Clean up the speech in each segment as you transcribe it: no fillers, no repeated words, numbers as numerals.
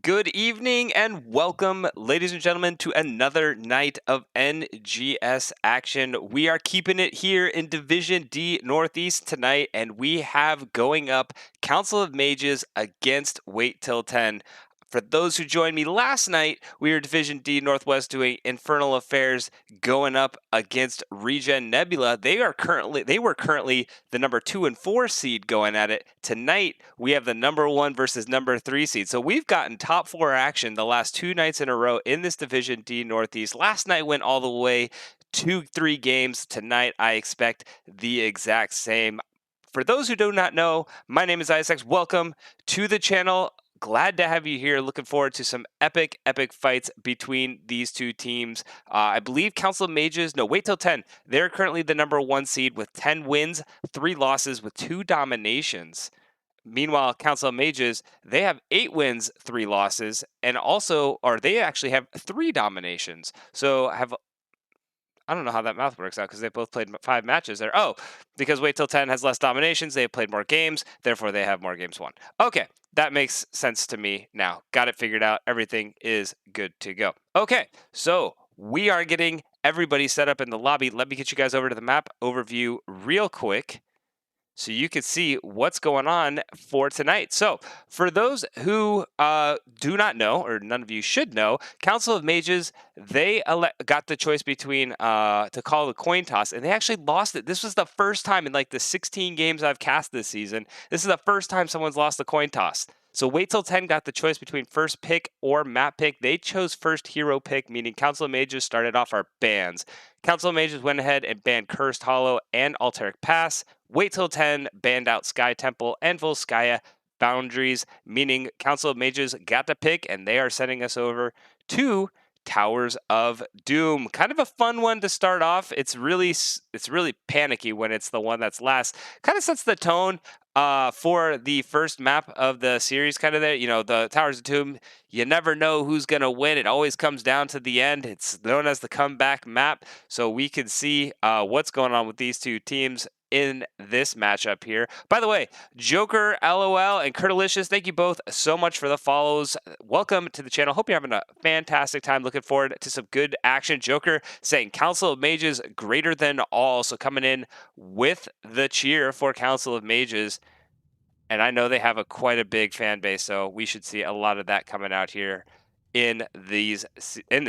Good evening and welcome, ladies and gentlemen, to another night of NGS action. We are keeping it here in Division D Northeast tonight, and we have going up Council of Mages against Wait Till 10. For those who joined me last night, we were Division D Northwest doing Infernal Affairs going up against Regen Nebula. They were currently the number 2 and 4 seed going at it. Tonight, we have the number 1 versus number 3 seed. So we've gotten top 4 action the last 2 nights in a row in this Division D Northeast. Last night went all the way 2-3 games. Tonight, I expect the exact same. For those who do not know, my name is Isaac. Welcome to the channel. Glad to have you here. Looking forward to some epic fights between these two teams. I believe Council of Mages, no, Wait Till 10. They're currently the number 1 seed with 10 wins, 3 losses with 2 dominations. Meanwhile, Council of Mages, they have 8 wins, 3 losses, and they actually have 3 dominations. So I don't know how that math works out because they both played 5 matches there. Oh, because Wait Till 10 has less dominations, they have played more games, therefore they have more games won. Okay, that makes sense to me now. Got it figured out. Everything is good to go. Okay, so we are getting everybody set up in the lobby. Let me get you guys over to the map overview real quick, so you can see what's going on for tonight. So for those who do not know, or none of you should know, Council of Mages, they got the choice between to call the coin toss, and they actually lost it. This was the first time in like the 16 games I've cast this season. This is the first time someone's lost the coin toss. So Wait Till 10 got the choice between first pick or map pick. They chose first hero pick, meaning Council of Mages started off our bans. Council of Mages went ahead and banned Cursed Hollow and Alteric Pass. Wait Till 10 banned out Sky Temple and Volskaya Boundaries, meaning Council of Mages got to pick, and they are sending us over to Towers of Doom. Kind of a fun one to start off. It's really panicky when it's the one that's last. Kind of sets the tone for the first map of the series, kind of there. You know, the Towers of Doom, you never know who's going to win. It always comes down to the end. It's known as the comeback map. So we can see what's going on with these two teams in this matchup here. By the way, Joker, LOL, and Kurtalicious, thank you both so much for the follows. Welcome to the channel. Hope you're having a fantastic time. Looking forward to some good action. Joker saying Council of Mages greater than all. So coming in with the cheer for Council of Mages. And I know they have quite a big fan base, so we should see a lot of that coming out here in this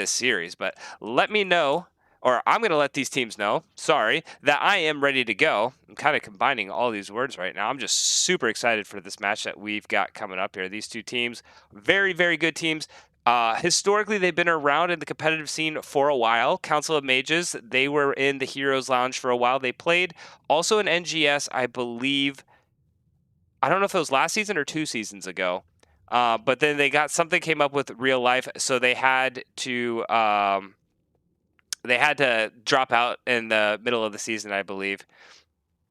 series. But let me know, or I'm going to let these teams know, that I am ready to go. I'm kind of combining all these words right now. I'm just super excited for this match that we've got coming up here. These two teams, very, very good teams. Historically, they've been around in the competitive scene for a while. Council of Mages, they were in the Heroes Lounge for a while. They played also in NGS, I believe. I don't know if it was last season or 2 seasons ago. But then something came up with real life, so they had to drop out in the middle of the season, I believe.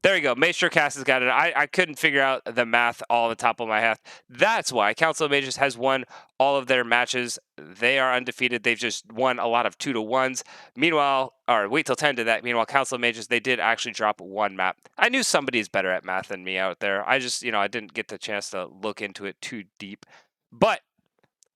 There you go. Maestro Cast has got it. I couldn't figure out the math all on the top of my head. That's why Council of Mages has won all of their matches. They are undefeated. They've just won a lot of 2-1s. Meanwhile, or Wait Till 10 did that. Meanwhile, Council of Mages, they did actually drop 1 map. I knew somebody's better at math than me out there. I just, I didn't get the chance to look into it too deep. But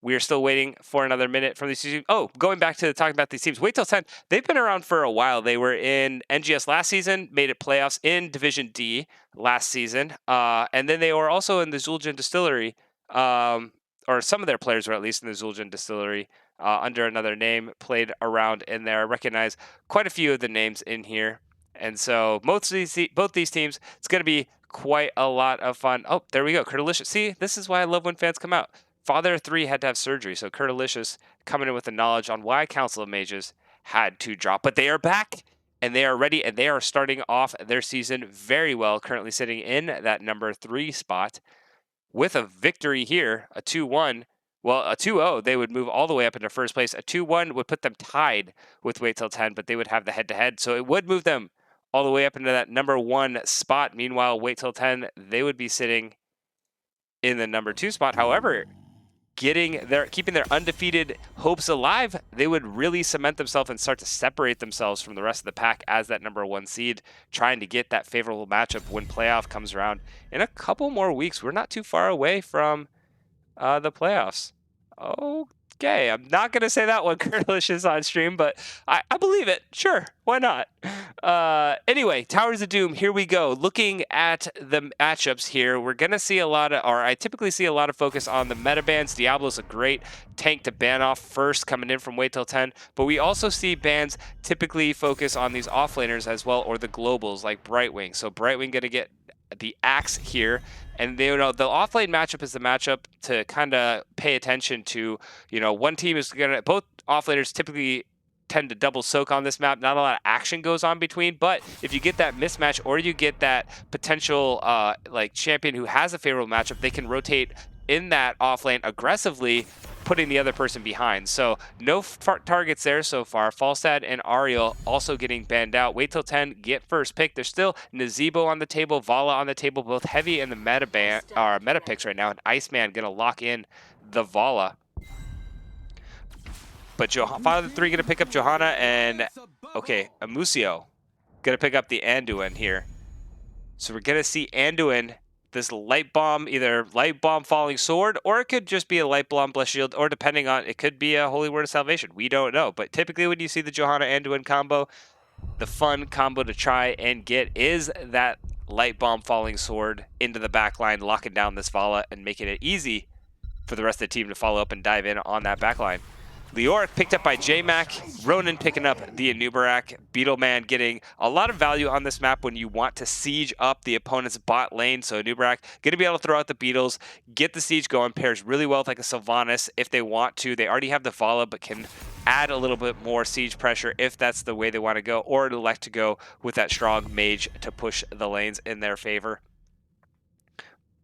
we are still waiting for another minute from these teams. Oh, going back to talking about these teams, Wait Till 10, they've been around for a while. They were in NGS last season, made it playoffs in Division D last season. And then they were also in the Zul'jin Distillery, or some of their players were at least in the Zul'jin Distillery under another name, played around in there. I recognize quite a few of the names in here. And so both these teams, it's going to be quite a lot of fun. Oh, there we go. Kurtalicious. See, this is why I love when fans come out. Father 3 had to have surgery, so Kurtalicious coming in with the knowledge on why Council of Mages had to drop. But they are back, and they are ready, and they are starting off their season very well, currently sitting in that number 3 spot. With a victory here, a 2-1, well, a 2-0, they would move all the way up into first place. A 2-1 would put them tied with Wait Till 10, but they would have the head-to-head, so it would move them all the way up into that number 1 spot. Meanwhile, Wait Till 10, they would be sitting in the number 2 spot. However, keeping their undefeated hopes alive, they would really cement themselves and start to separate themselves from the rest of the pack as that number 1 seed, trying to get that favorable matchup when playoff comes around in a couple more weeks. We're not too far away from the playoffs. Okay, I'm not going to say that one Curlicious on stream, but I believe it. Sure, why not? Anyway, Towers of Doom, here we go. Looking at the matchups here, we're going to see a lot of, or I typically see a lot of focus on the meta bans. Diablo's a great tank to ban off first, coming in from Wait Till 10, but we also see bans typically focus on these offlaners as well, or the globals like Brightwing. So Brightwing going to get the axe here, and the offlane matchup is the matchup to kind of pay attention to. One team is gonna, both offlaners typically tend to double soak on this map. Not a lot of action goes on between, but if you get that mismatch or you get that potential like champion who has a favorable matchup, they can rotate in that offlane aggressively, putting the other person behind. So no targets there so far. Falstad and Ariel also getting banned out. Wait till 10, get first pick. There's still Nazeebo on the table, Vala on the table, both heavy in the meta picks right now. And Iceman gonna lock in the Vala. But Father 3 gonna pick up Johanna, and okay, Amusio gonna pick up the Anduin here. So we're gonna see Anduin, this light bomb, either light bomb falling sword, or it could just be a light bomb bless shield, or depending on, it could be a holy word of salvation. We don't know. But typically when you see the Johanna Anduin combo, the fun combo to try and get is that light bomb falling sword into the back line, locking down this Vala and making it easy for the rest of the team to follow up and dive in on that back line. Leoric picked up by J-Mac, Ronan picking up the Anubarak, Beetleman getting a lot of value on this map when you want to siege up the opponent's bot lane. So Anubarak going to be able to throw out the Beetles, get the siege going, pairs really well with like a Sylvanas if they want to. They already have the Vala, but can add a little bit more siege pressure if that's the way they want to go, or elect to go with that strong mage to push the lanes in their favor.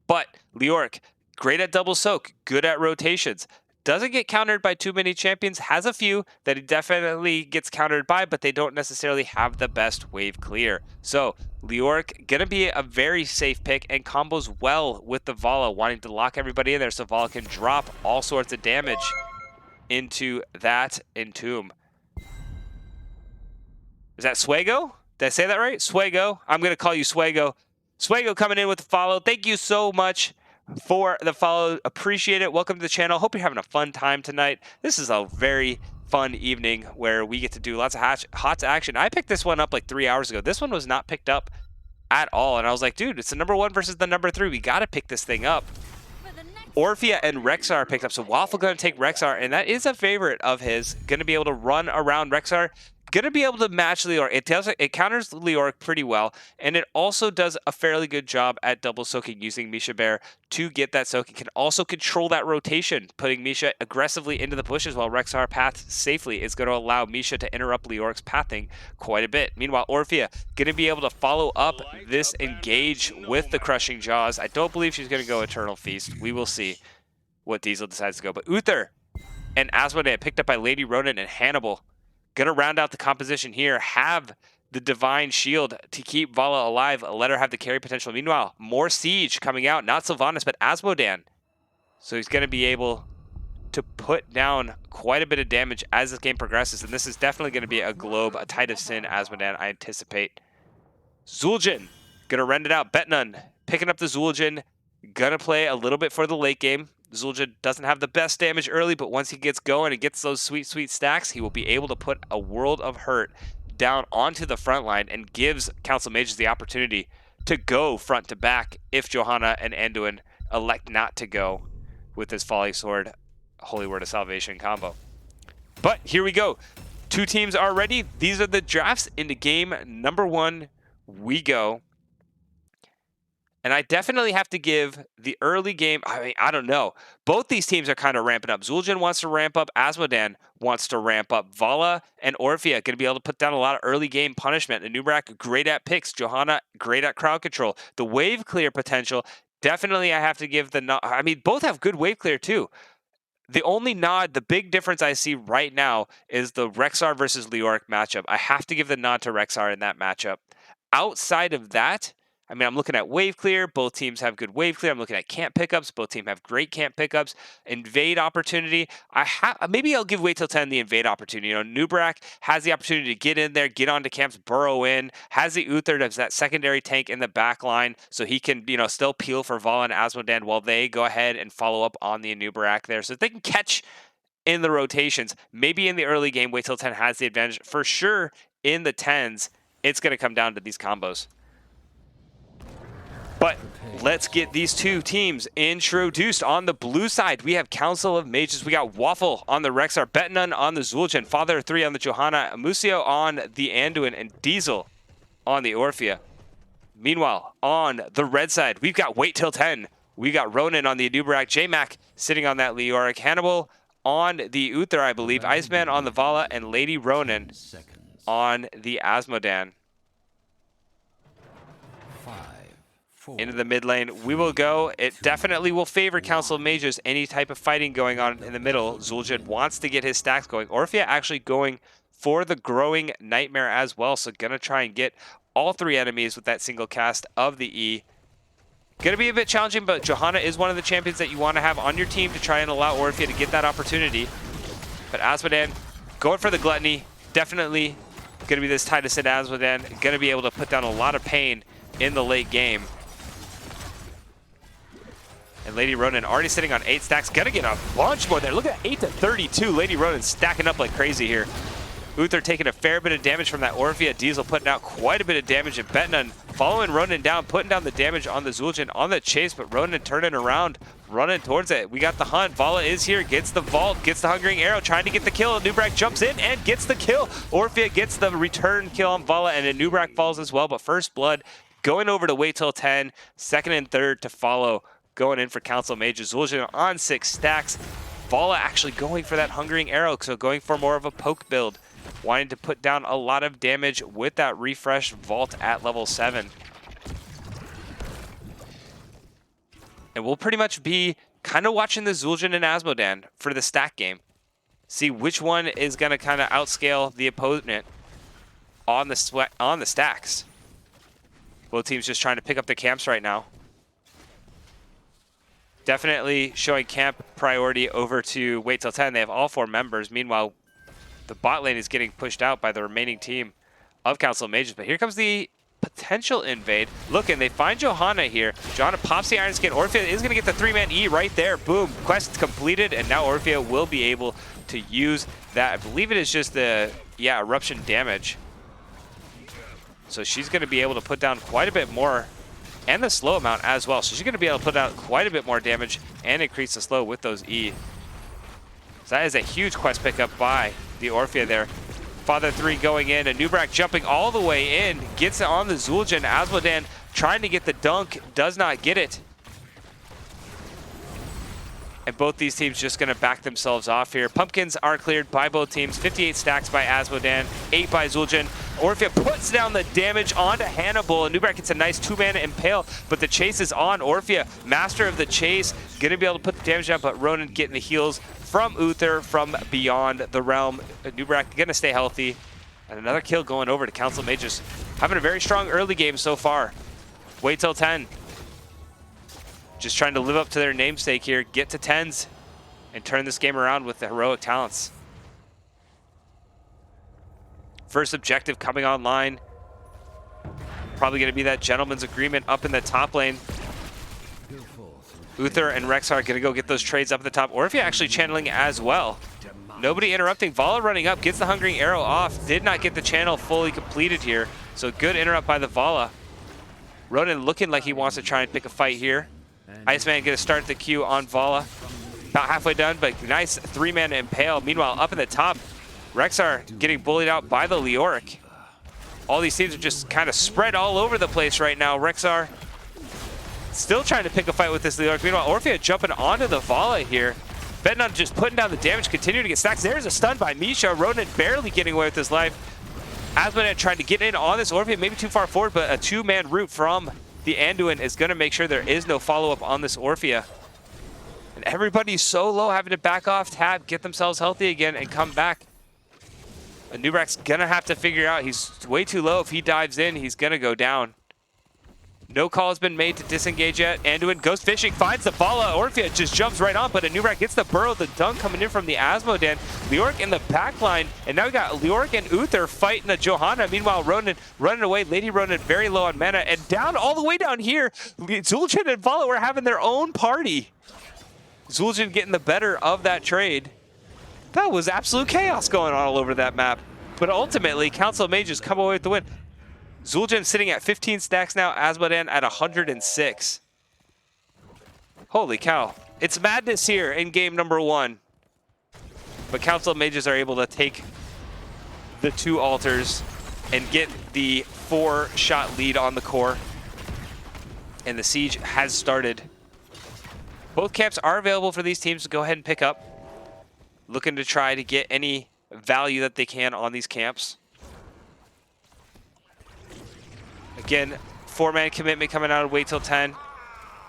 But Leoric, great at double soak, good at rotations. Doesn't get countered by too many champions, has a few that he definitely gets countered by, but they don't necessarily have the best wave clear. So Leoric gonna be a very safe pick and combos well with the Vala, wanting to lock everybody in there so Vala can drop all sorts of damage into that Entomb. Is that Swago? Did I say that right? Swago. I'm gonna call you Swago. Swago coming in with the follow. Thank you so much for the follow. Appreciate it. Welcome to the channel. Hope you're having a fun time tonight. This is a very fun evening where we get to do lots of hot action. I picked this one up like 3 hours ago. This one was not picked up at all. And I was like, dude, it's the number 1 versus the number 3. We got to pick this thing up. Orphea and Rexar picked up. So Waffle going to take Rexar. And that is a favorite of his. Going to be able to run around Rexar. Going to be able to match Leoric. It counters Leoric pretty well, and it also does a fairly good job at double soaking using Misha Bear to get that soak. It can also control that rotation, putting Misha aggressively into the bushes while Rexar paths safely is going to allow Misha to interrupt Leoric's pathing quite a bit. Meanwhile, Orphea going to be able to follow up this engage with the Crushing Jaws. I don't believe she's going to go Eternal Feast. We will see what Diesel decides to go. But Uther and Asmodee picked up by Lady Ronan and Hannibal. Gonna round out the composition here, have the Divine Shield to keep Vala alive, let her have the carry potential. Meanwhile, more Siege coming out, not Sylvanas, but Asmodan. So he's gonna be able to put down quite a bit of damage as this game progresses, and this is definitely gonna be a globe, a Tide of Sin Asmodan, I anticipate. Zul'jin, gonna rend it out. Betnun, picking up the Zul'jin, gonna play a little bit for the late game. Zul'jin doesn't have the best damage early, but once he gets going and gets those sweet, sweet stacks, he will be able to put a world of hurt down onto the front line and gives Council Mages the opportunity to go front to back if Johanna and Anduin elect not to go with this Folly Sword, Holy Word of Salvation combo. But here we go. 2 teams are ready. These are the drafts into game number 1. We go. And I definitely have to give the early game, I mean, I don't know. Both these teams are kind of ramping up. Zul'jin wants to ramp up. Asmodan wants to ramp up. Vala and Orphea going to be able to put down a lot of early game punishment. Anubarak, great at picks. Johanna, great at crowd control. The wave clear potential, definitely I have to give the nod. I mean, both have good wave clear too. The only nod, the big difference I see right now is the Rexar versus Leoric matchup. I have to give the nod to Rexar in that matchup. Outside of that, I mean, I'm looking at wave clear. Both teams have good wave clear. I'm looking at camp pickups. Both teams have great camp pickups. Invade opportunity. Maybe I'll give Wait Till 10 the invade opportunity. You know, Nubrak has the opportunity to get in there, get onto camps, burrow in. Has the Uther as that secondary tank in the back line, so he can, you know, still peel for Vala and Asmodan while they go ahead and follow up on the Nubrak there, so they can catch in the rotations. Maybe in the early game, Wait Till 10 has the advantage. For sure, in the 10s, it's going to come down to these combos. But let's get these two teams introduced. On the blue side, we have Council of Mages. We got Waffle on the Rexar, Betnun on the Zul'jin, Father 3 on the Johanna, Musio on the Anduin, and Diesel on the Orphea. Meanwhile, on the red side, we've got Wait Till 10. We got Ronan on the Anubarak, J-Mac sitting on that Leoric, Hannibal on the Uther, I believe, Iceman on the Vala, and Lady Ronan on the Asmodan. Into the mid lane we will go. It definitely will favor Council of Mages. Any type of fighting going on in the middle. Zul'jin wants to get his stacks going. Orphea actually going for the growing Nightmare as well. So gonna try and get all three enemies with that single cast of the E. Gonna be a bit challenging, but Johanna is one of the champions that you want to have on your team to try and allow Orphea to get that opportunity. But Asmodan going for the Gluttony. Definitely gonna be this Titus and Asmodan. Gonna be able to put down a lot of pain in the late game. And Lady Ronan already sitting on 8 stacks. Gonna get a bunch more there. Look at 8 to 32. Lady Ronan stacking up like crazy here. Uther taking a fair bit of damage from that Orphea. Diesel putting out quite a bit of damage. And Betnun following Ronan down, putting down the damage on the Zul'jin on the chase. But Ronan turning around, running towards it. We got the hunt. Vala is here. Gets the vault. Gets the Hungering Arrow. Trying to get the kill. Nubrak jumps in and gets the kill. Orphea gets the return kill on Vala. And Nubrak falls as well. But first blood going over to Wait Till 10. Second and third to follow. Going in for Council Mages. Zul'jin on 6 stacks. Vala actually going for that Hungering Arrow, so going for more of a poke build. Wanting to put down a lot of damage with that refreshed vault at level 7. And we'll pretty much be kind of watching the Zul'jin and Asmodan for the stack game. See which one is going to kind of outscale the opponent on the stacks. Both teams just trying to pick up the camps right now. Definitely showing camp priority over to Wait Till 10. They have all 4 members. Meanwhile, the bot lane is getting pushed out by the remaining team of Council of Mages. But here comes the potential invade. Look, and they find Johanna here. Johanna pops the Iron Skin. Orphea is going to get the 3-man E right there. Boom. Quest completed, and now Orphea will be able to use that. I believe it is just the, eruption damage. So she's going to be able to put down quite a bit more. And the slow amount as well. So she's going to be able to put out quite a bit more damage and increase the slow with those E. So that is a huge quest pickup by the Orphea there. Father 3 going in, and Nubrak jumping all the way in. Gets it on the Zul'jin. Asmodan trying to get the dunk. Does not get it. And both these teams just going to back themselves off here. Pumpkins are cleared by both teams. 58 stacks by Asmodan, 8 by Zul'jin. Orphea puts down the damage onto Hannibal, and Nubrak gets a nice 2-mana impale, but the chase is on. Orphea, master of the chase, going to be able to put the damage down, but Ronan getting the heals from Uther from beyond the realm. Nubrak going to stay healthy. And another kill going over to Council Mages. Having a very strong early game so far. Wait Till 10. Just trying to live up to their namesake here, get to 10s, and turn this game around with the heroic talents. First objective coming online. Probably going to be that gentleman's agreement up in the top lane. Uther and Rexar are going to go get those trades up at the top. Orphea actually channeling as well. Nobody interrupting. Vala running up, gets the Hungering Arrow off. Did not get the channel fully completed here. So good interrupt by the Vala. Ronan looking like he wants to try and pick a fight here. Iceman going to start the queue on Vala. About halfway done, but nice 3-man impale. Meanwhile, up in the top, Rexar getting bullied out by the Leoric. All these teams are just kind of spread all over the place right now. Rexar still trying to pick a fight with this Leoric. Meanwhile, Orphea jumping onto the Vala here. Betnun just putting down the damage, continuing to get stacks. There's a stun by Misha. Ronan barely getting away with his life. Asmodan trying to get in on this Orphea, maybe too far forward, but a 2-man route from the Anduin is going to make sure there is no follow-up on this Orphea. And everybody's so low, having to back off, tab, get themselves healthy again, and come back. And Nubrak's going to have to figure out, he's way too low. If he dives in, he's going to go down. No call has been made to disengage yet. Anduin goes fishing, finds the Vala. Orphea just jumps right on, but Anubrak gets the burrow, the dunk coming in from the Asmodan. Leoric in the back line, and now we got Leoric and Uther fighting a Johanna. Meanwhile, Ronan running away. Lady Ronan very low on mana, and down all the way down here, Zul'jin and Vala were having their own party. Zul'jin getting the better of that trade. That was absolute chaos going on all over that map. But ultimately, Council of Mages come away with the win. Zul'jin sitting at 15 stacks now, Asmodan at 106. Holy cow. It's madness here in game number 1. But Council of Mages are able to take the 2 altars and get the 4-shot lead on the core. And the siege has started. Both camps are available for these teams to go ahead and pick up. Looking to try to get any value that they can on these camps. Again, 4-man commitment coming out of Wait Till 10.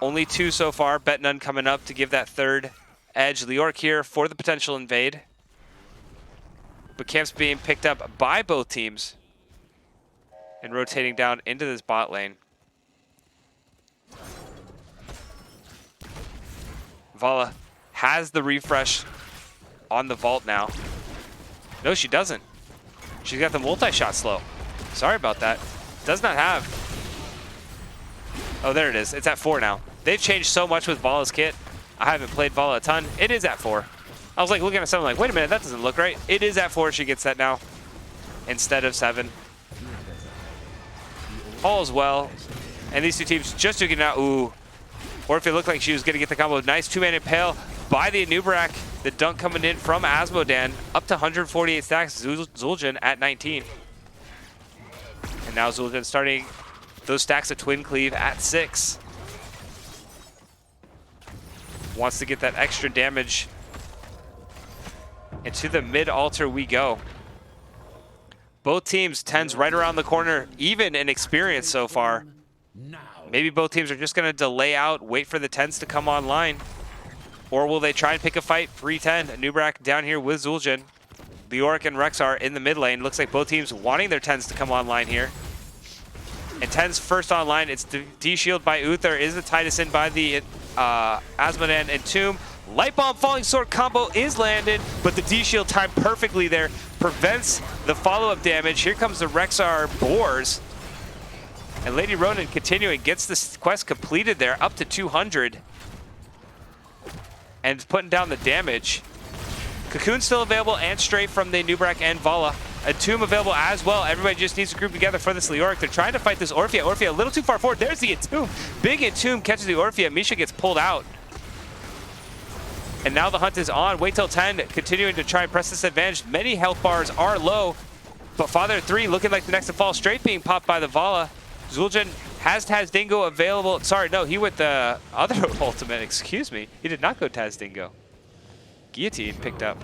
Only 2 so far. Bet None coming up to give that 3rd edge. Leoric here for the potential invade. But camps being picked up by both teams and rotating down into this bot lane. Vala has the refresh on the vault now. No, she doesn't. She's got the multi-shot slow. Sorry about that. Does not have. Oh, there it is. It's at 4 now. They've changed so much with Vala's kit. I haven't played Vala a ton. It is at 4. I was like looking at something like, wait a minute, that doesn't look right. It is at 4. She gets that now instead of 7. All is well. And these 2 teams just duking it out. Ooh. Orphea looked like she was going to get the combo. Nice 2-man impale by the Anubrak. The dunk coming in from Asmodan. Up to 148 stacks. Zul'jin at 19. And now Zul'jin starting those stacks of Twin Cleave at 6. Wants to get that extra damage. And to the mid altar we go. Both teams, 10s right around the corner, even in experience so far. Maybe both teams are just going to delay out, wait for the 10s to come online. Or will they try and pick a fight? 3-10, Anubrak down here with Zul'jin. Leoric and Rexar in the mid lane. Looks like both teams wanting their 10s to come online here. And 10s first online. It's D-Shield by Uther. Is the Titus in by the Asmodan and Tomb. Light Bomb Falling Sword combo is landed, but the D-Shield timed perfectly there. Prevents the follow-up damage. Here comes the Rexar Boars. And Lady Ronan continuing, gets this quest completed there, up to 200. And putting down the damage. Cocoon still available and Strafe from the Nubrak and Vala. A Tomb available as well. Everybody just needs to group together for this Leoric. They're trying to fight this Orphea. Orphea a little too far forward. There's the Entomb. Big Entomb catches the Orphea. Misha gets pulled out. And now the hunt is on. Wait Till 10 continuing to try and press this advantage. Many health bars are low. But Father 3 looking like the next to fall. Straight being popped by the Vala. Zul'jin has Tazdingo available. Sorry, no, he went the other ultimate. Excuse me. He did not go Tazdingo. Guillotine picked up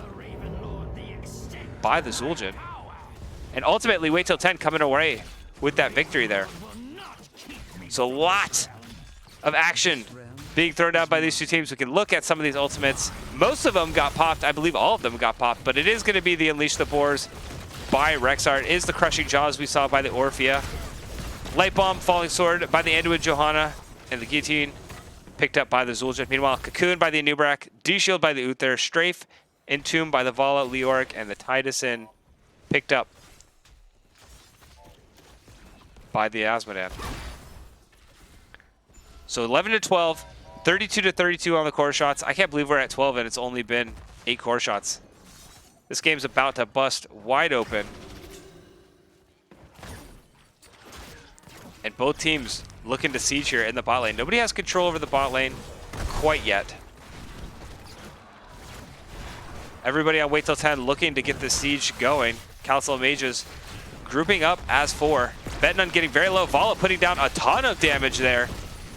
by the Zul'jin. And ultimately, Wait Till 10 coming away with that victory there. So a lot of action being thrown down by these 2 teams. We can look at some of these ultimates. Most of them got popped. I believe all of them got popped. But it is going to be the Unleash the Boars by Rexar. It is the Crushing Jaws we saw by the Orphea. Light Bomb Falling Sword by the Anduin Johanna. And the Guillotine picked up by the Zul'jin. Meanwhile, Cocoon by the Anubrak. D-Shield by the Uther. Strafe Entomb by the Vala, Leoric, and the Tidusin picked up by the Asmodan. So 11 to 12, 32 to 32 on the core shots. I can't believe we're at 12 and it's only been 8 core shots. This game's about to bust wide open. And both teams looking to siege here in the bot lane. Nobody has control over the bot lane quite yet. Everybody on Wait Till 10 looking to get the siege going. Council of Mages grouping up as 4. Bet None getting very low. Vala putting down a ton of damage there.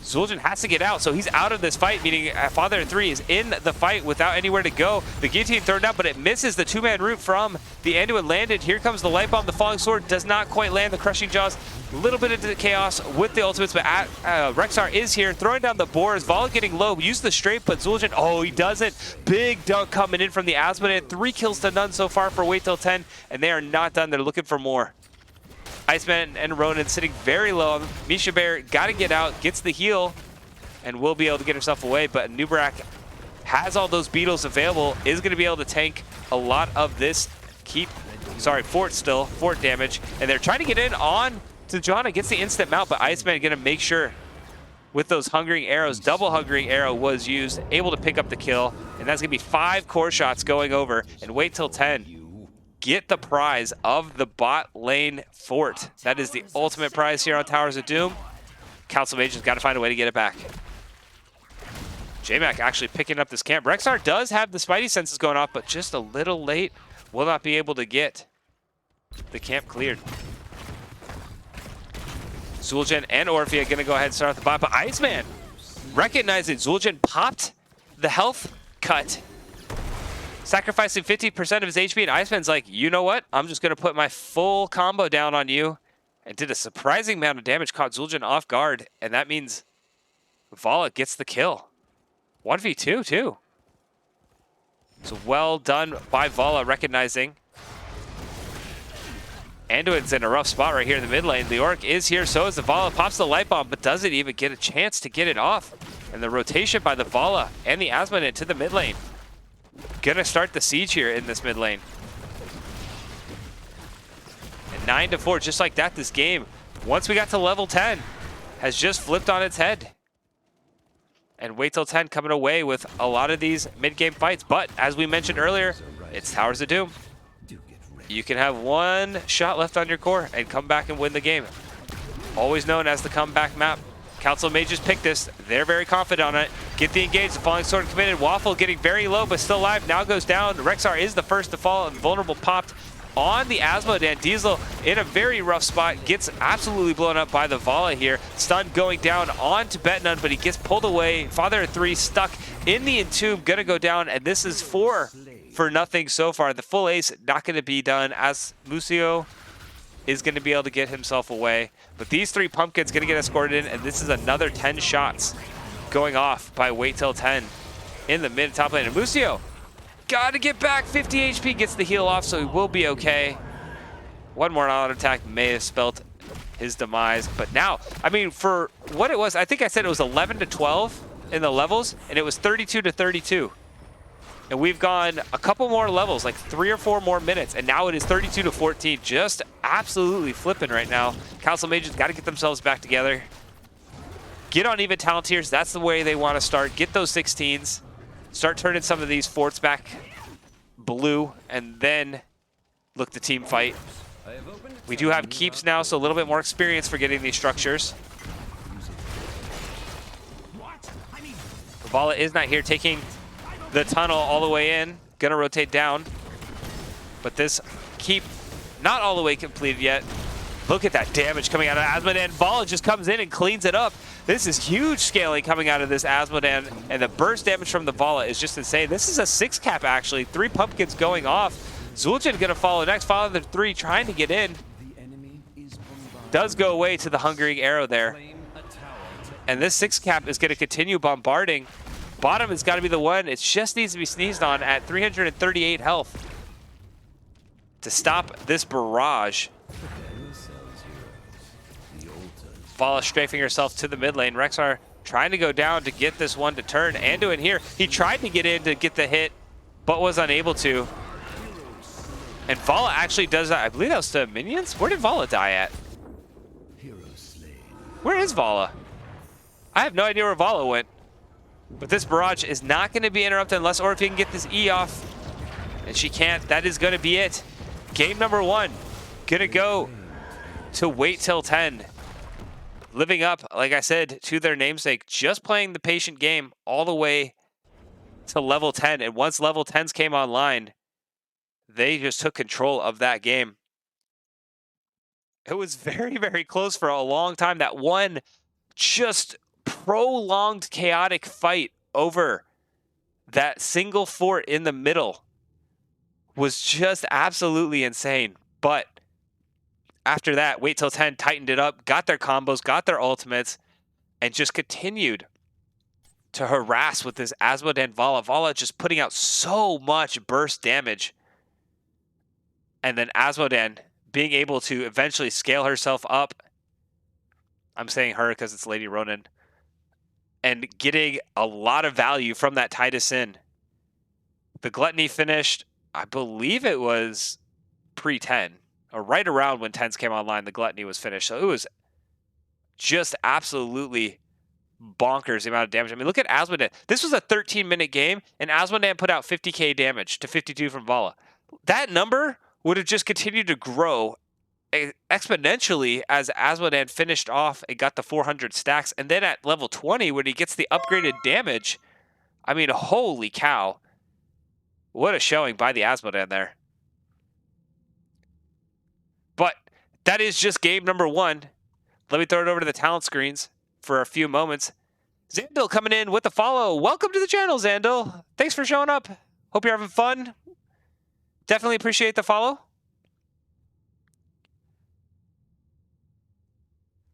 Zul'jin has to get out, so he's out of this fight, meaning Father 3 is in the fight without anywhere to go. The Guillotine thrown down, but it misses the 2-man route from the Anduin landed. Here comes the Light Bomb. The Falling Sword does not quite land. The Crushing Jaws, a little bit of chaos with the ultimates, but Rexar is here, throwing down the Boars. Vala getting low, use the Strafe, but Zul'jin, oh, he doesn't. Big dunk coming in from the Asmodan. 3 kills to none so far for Wait Till 10, and they are not done. They're looking for more. Iceman and Ronan sitting very low. Misha Bear got to get out, gets the heal, and will be able to get herself away. But Nubrak has all those beetles available, is going to be able to tank a lot of this fort damage. And they're trying to get in on to Johanna, gets the instant mount, but Iceman going to make sure with those hungering arrows, double hungering arrow was used, able to pick up the kill. And that's going to be 5 core shots going over. And wait till 10. Get the prize of the bot lane fort. That is the ultimate prize here on Towers of Doom. Council Mage has got to find a way to get it back. JMac actually picking up this camp. Rexar does have the Spidey senses going off, but just a little late. Will not be able to get the camp cleared. Zul'jin and Orphea going to go ahead and start off the bot, but Iceman recognizing Zul'jin popped the health cut, sacrificing 50% of his HP, and Iceman's like, you know what? I'm just going to put my full combo down on you, and did a surprising amount of damage, caught Zul'jin off guard, and that means Vala gets the kill. 1v2 too. So well done by Vala, recognizing Anduin's in a rough spot right here in the mid lane. The Orc is here, so is the Vala. Pops the light bomb, but doesn't even get a chance to get it off. And the rotation by the Vala and the Asmodee to the mid lane. Gonna start the siege here in this mid lane. And 9-4, just like that, this game, once we got to level 10, has just flipped on its head. And wait till 10 coming away with a lot of these mid-game fights. But as we mentioned earlier, it's Towers of Doom. You can have one shot left on your core and come back and win the game. Always known as the comeback map. Council Mages picked this. They're very confident on it. Get the engage. The Falling Sword committed. Waffle getting very low, but still alive. Now goes down. Rexar is the first to fall, and Vulnerable popped on the Asmodee. Diesel in a very rough spot. Gets absolutely blown up by the Vala here. Stun going down on Tibetan, but he gets pulled away. Father of 3 stuck in the Entomb. Gonna go down, and this is 4 for nothing so far. The full ace not going to be done, as Lucio is going to be able to get himself away. But these 3 pumpkins going to get escorted in, and this is another 10 shots going off by Wait Till 10 in the mid top lane. And Lucio got to get back. 50 HP, gets the heal off, so he will be okay. One more auto attack may have spelt his demise. But now, I mean, for what it was, I think I said it was 11-12 in the levels, and it was 32-32. And we've gone a couple more levels, like 3 or 4 more minutes, and now it is 32-14. Just absolutely flipping right now. Council Mages got to get themselves back together. Get on even talent tiers. That's the way they want to start. Get those 16s. Start turning some of these forts back blue, and then look to team fight. We do have keeps now, so a little bit more experience for getting these structures. Vala is not here, taking the tunnel all the way in. Gonna rotate down. But this keep not all the way completed yet. Look at that damage coming out of Asmodee, and Vala just comes in and cleans it up. This is huge scaling coming out of this Asmodee, and the burst damage from the Vala is just insane. This is a 6 cap actually. 3 pumpkins going off. Zul'jin gonna follow next. Father of 3 trying to get in. Does go away to the hungering arrow there. And this 6 cap is gonna continue bombarding. Bottom has got to be the one. It just needs to be sneezed on at 338 health to stop this barrage. Vala strafing herself to the mid lane. Rexar trying to go down to get this one to turn. Anduin here. He tried to get in to get the hit, but was unable to. And Vala actually does that. I believe that was to minions. Where did Vala die at? Where is Vala? I have no idea where Vala went. But this barrage is not going to be interrupted unless Orphea can get this E off. And she can't. That is going to be it. Game number 1. Going to go to Wait Till 10. Living up, like I said, to their namesake. Just playing the patient game all the way to level 10. And once level 10s came online, they just took control of that game. It was very, very close for a long time. That one just prolonged chaotic fight over that single fort in the middle was just absolutely insane. But after that, Wait Till 10 tightened it up, got their combos, got their ultimates, and just continued to harass with this Asmodee and Vala. Vala just putting out so much burst damage. And then Asmodee being able to eventually scale herself up. I'm saying her because it's Lady Ronin. And getting a lot of value from that Titus in. The Gluttony finished, I believe it was pre-10, or right around when 10s came online, the Gluttony was finished. So it was just absolutely bonkers the amount of damage. I mean, look at Asmodan. This was a 13-minute game, and Asmodan put out 50k damage to 52 from Vala. That number would have just continued to grow exponentially as Asmodan finished off and got the 400 stacks. And then at level 20, when he gets the upgraded damage, I mean, holy cow. What a showing by the Asmodan there. But that is just game number 1. Let me throw it over to the talent screens for a few moments. Zandil coming in with the follow. Welcome to the channel, Zandil. Thanks for showing up. Hope you're having fun. Definitely appreciate the follow.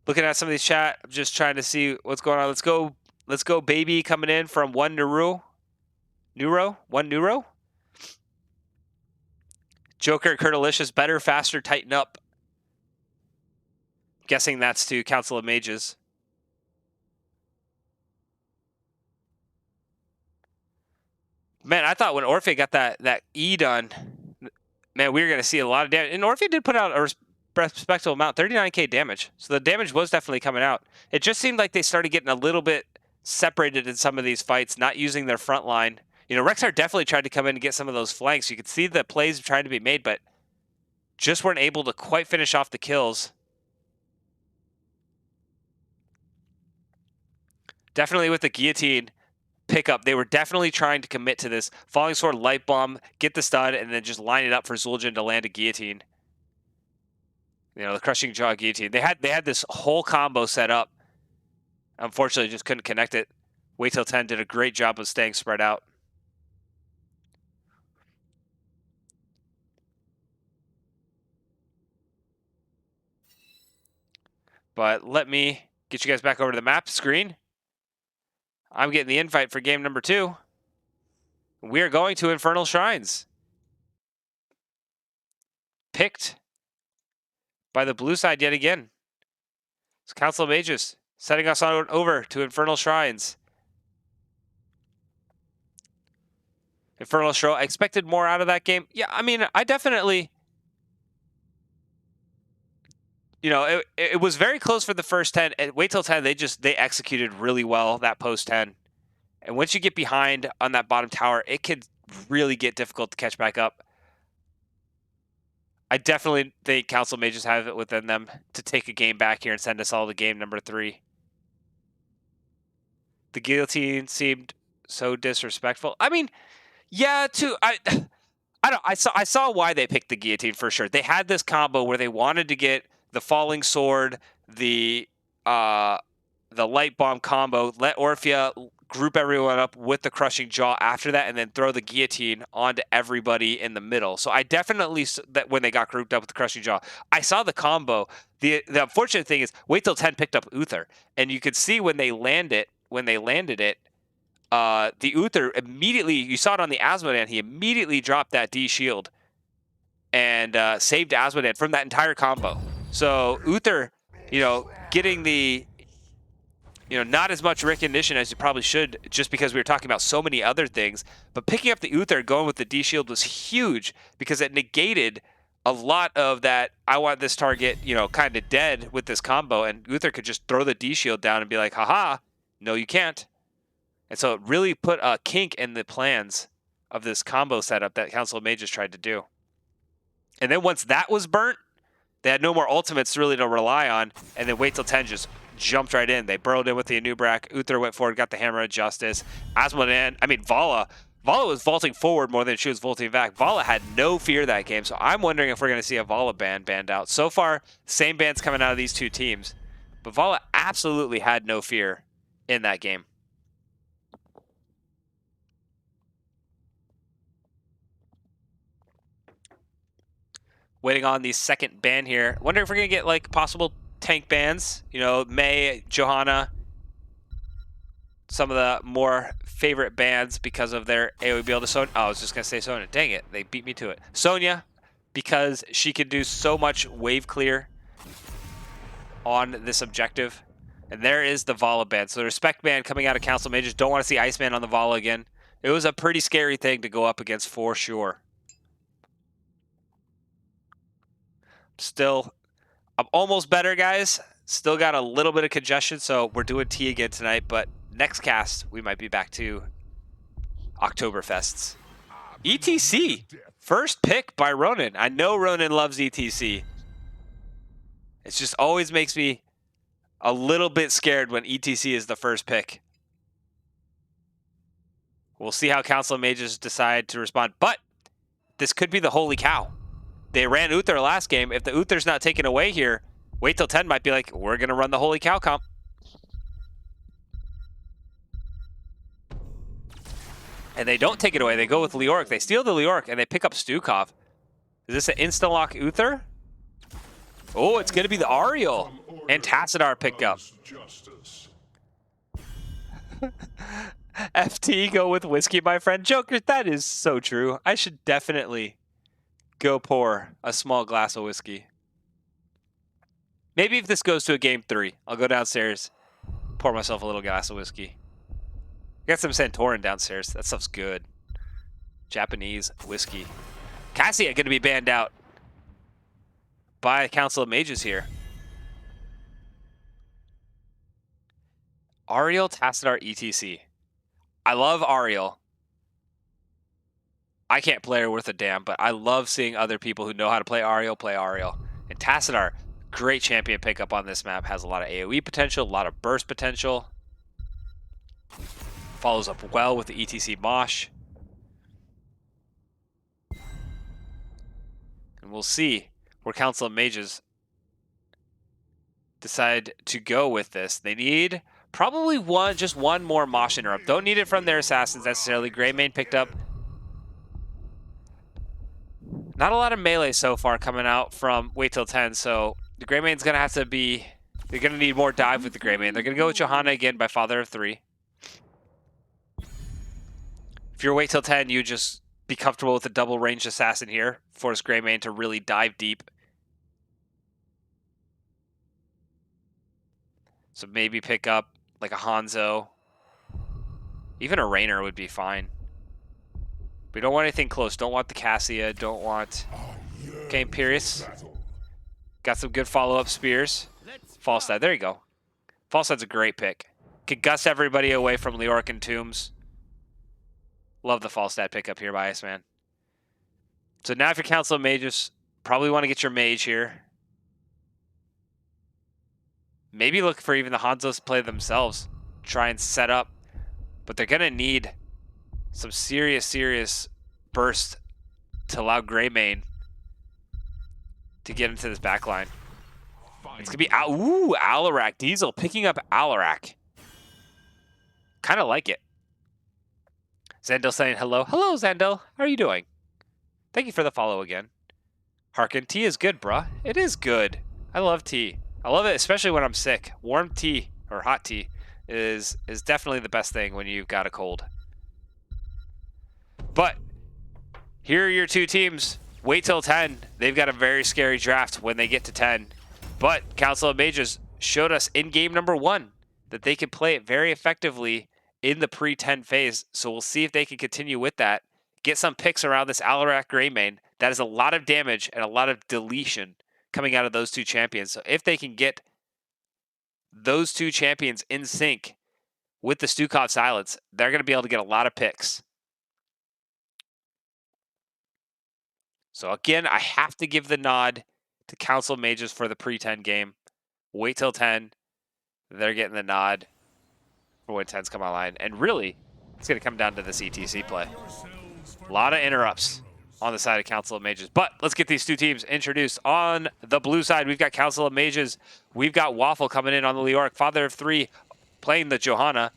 Looking at some of these chat, I'm just trying to see what's going on. Let's go, baby, coming in from one Neuro. Joker, Curtalicious, better, faster, tighten up. Guessing that's to Council of Mages. Man, I thought when Orphe got that E done, man, we were going to see a lot of damage. And Orphe did put out a respectable amount, 39k damage. So the damage was definitely coming out. It just seemed like they started getting a little bit separated in some of these fights, not using their front line. You know, Rexar definitely tried to come in and get some of those flanks. You could see the plays trying to be made, but just weren't able to quite finish off the kills. Definitely with the guillotine pickup, they were definitely trying to commit to this. Falling Sword, Light Bomb, get the stun, and then just line it up for Zul'jin to land a guillotine. You know, the Crushing Jaw guillotine. They had this whole combo set up. Unfortunately, just couldn't connect it. Wait Till 10 did a great job of staying spread out. But let me get you guys back over to the map screen. I'm getting the invite for game number 2. We're going to Infernal Shrines. Picked by the blue side yet again. It's Council of Mages setting us on over to Infernal Shrines. Infernal Show, I expected more out of that game. Yeah, I mean, I definitely... You know, it was very close for the first 10. Wait Till 10, they executed really well that post 10. And once you get behind on that bottom tower, it could really get difficult to catch back up. I definitely think Council Mages have it within them to take a game back here and send us all to game number 3. The guillotine seemed so disrespectful. I mean, yeah, I saw why they picked the guillotine for sure. They had this combo where they wanted to get the Falling Sword, the Light Bomb combo, let Orphea group everyone up with the Crushing Jaw after that, and then throw the guillotine onto everybody in the middle. So I definitely, that when they got grouped up with the Crushing Jaw, I saw the combo. The unfortunate thing is, Wait Till 10 picked up Uther, and you could see when they landed it, the Uther immediately, you saw it on the Asmodan, he immediately dropped that D shield and saved Asmodan from that entire combo. So Uther, you know, getting the, you know, not as much recognition as you probably should, just because we were talking about so many other things, but picking up the Uther and going with the D shield was huge because it negated a lot of that, I want this target, you know, kind of dead with this combo, and Uther could just throw the D shield down and be like, haha, no you can't. And so it really put a kink in the plans of this combo setup that Council of Mages tried to do. And then once that was burnt, they had no more ultimates really to rely on, and then Wait Till 10 just jumped right in. They burrowed in with the Anubrak. Uther went forward, got the Hammer of Justice. Asmodan, I mean, Vala was vaulting forward more than she was vaulting back. Vala had no fear that game, so I'm wondering if we're going to see a Vala banned out. So far, same bans coming out of these two teams, but Vala absolutely had no fear in that game. Waiting on the second ban here. Wonder if we're going to get like possible tank bans. You know, Mei, Johanna, some of the more favorite bans because of their AoE build to Sonya. Oh, I was just going to say Sonya. Dang it. They beat me to it. Sonya because she can do so much wave clear on this objective. And there is the Vala ban. So the Respect ban coming out of Council Mages. Don't want to see Iceman on the Vala again. It was a pretty scary thing to go up against for sure. Still, I'm almost better, guys. Still got a little bit of congestion, so we're doing tea again tonight. But next cast, we might be back to Oktoberfests. ETC, first pick by Ronan. I know Ronan loves ETC. It just always makes me a little bit scared when ETC is the first pick. We'll see how Council of Mages decide to respond. But this could be the holy cow. They ran Uther last game. If the Uther's not taken away here, Wait Till 10 might be like, we're going to run the holy cow comp. And they don't take it away. They go with Leoric. They steal the Leoric, and they pick up Stukov. Is this an insta-lock Uther? Oh, it's going to be the Ariel. And Tassadar pick up. FT, go with whiskey, my friend. Joker, that is so true. I should definitely go pour a small glass of whiskey. Maybe if this goes to a game 3, I'll go downstairs, pour myself a little glass of whiskey. Got some Santorin downstairs. That stuff's good. Japanese whiskey. Cassia going to be banned out by Council of Mages here. Ariel, Tassadar, ETC. I love Ariel. I can't play her worth a damn, but I love seeing other people who know how to play Ariel play Ariel. And Tassadar, great champion pickup on this map. Has a lot of AoE potential, a lot of burst potential. Follows up well with the ETC Mosh. And we'll see where Council of Mages decide to go with this. They need probably just one more Mosh interrupt. Don't need it from their assassins necessarily. Greymane picked up. Not a lot of melee so far coming out from Wait Till 10, so the Greymane's going to have to be... They're going to need more dive with the Greymane. They're going to go with Johanna again by Father of 3. If you're Wait Till 10, you just be comfortable with a double ranged assassin here. Force Greymane to really dive deep. So maybe pick up like a Hanzo. Even a Rainer would be fine. We don't want anything close. Don't want the Cassia. Don't want... Okay, Imperius. Got some good follow-up spears. Falstad. There you go. Falstad's a great pick. Could gust everybody away from Leoric and Tombs. Love the Falstad pickup here by Iceman. So now if you're Council of Mages, probably want to get your mage here. Maybe look for even the Hanzos to play themselves. Try and set up. But they're going to need some serious burst to allow Greymane to get into this backline. It's going to be... Ooh, Alarak. Diesel picking up Alarak. Kind of like it. Zandel saying hello. Hello, Zandel. How are you doing? Thank you for the follow again. Harkin, tea is good, bruh. It is good. I love tea. I love it, especially when I'm sick. Warm tea, or hot tea, is definitely the best thing when you've got a cold. But here are your two teams. Wait Till 10. They've got a very scary draft when they get to 10. But Council of Mages showed us in game number 1 that they can play it very effectively in the pre-10 phase. So we'll see if they can continue with that. Get some picks around this Alarak Greymane. That is a lot of damage and a lot of deletion coming out of those two champions. So if they can get those two champions in sync with the Stukov Silence, they're going to be able to get a lot of picks. So again, I have to give the nod to Council of Mages for the pre-10 game. Wait Till 10. They're getting the nod for when 10s come online. And really, it's going to come down to this ETC play. A lot of interrupts on the side of Council of Mages. But let's get these two teams introduced. On the blue side, we've got Council of Mages. We've got Waffle coming in on the Leoric. Father of 3 playing the Johanna.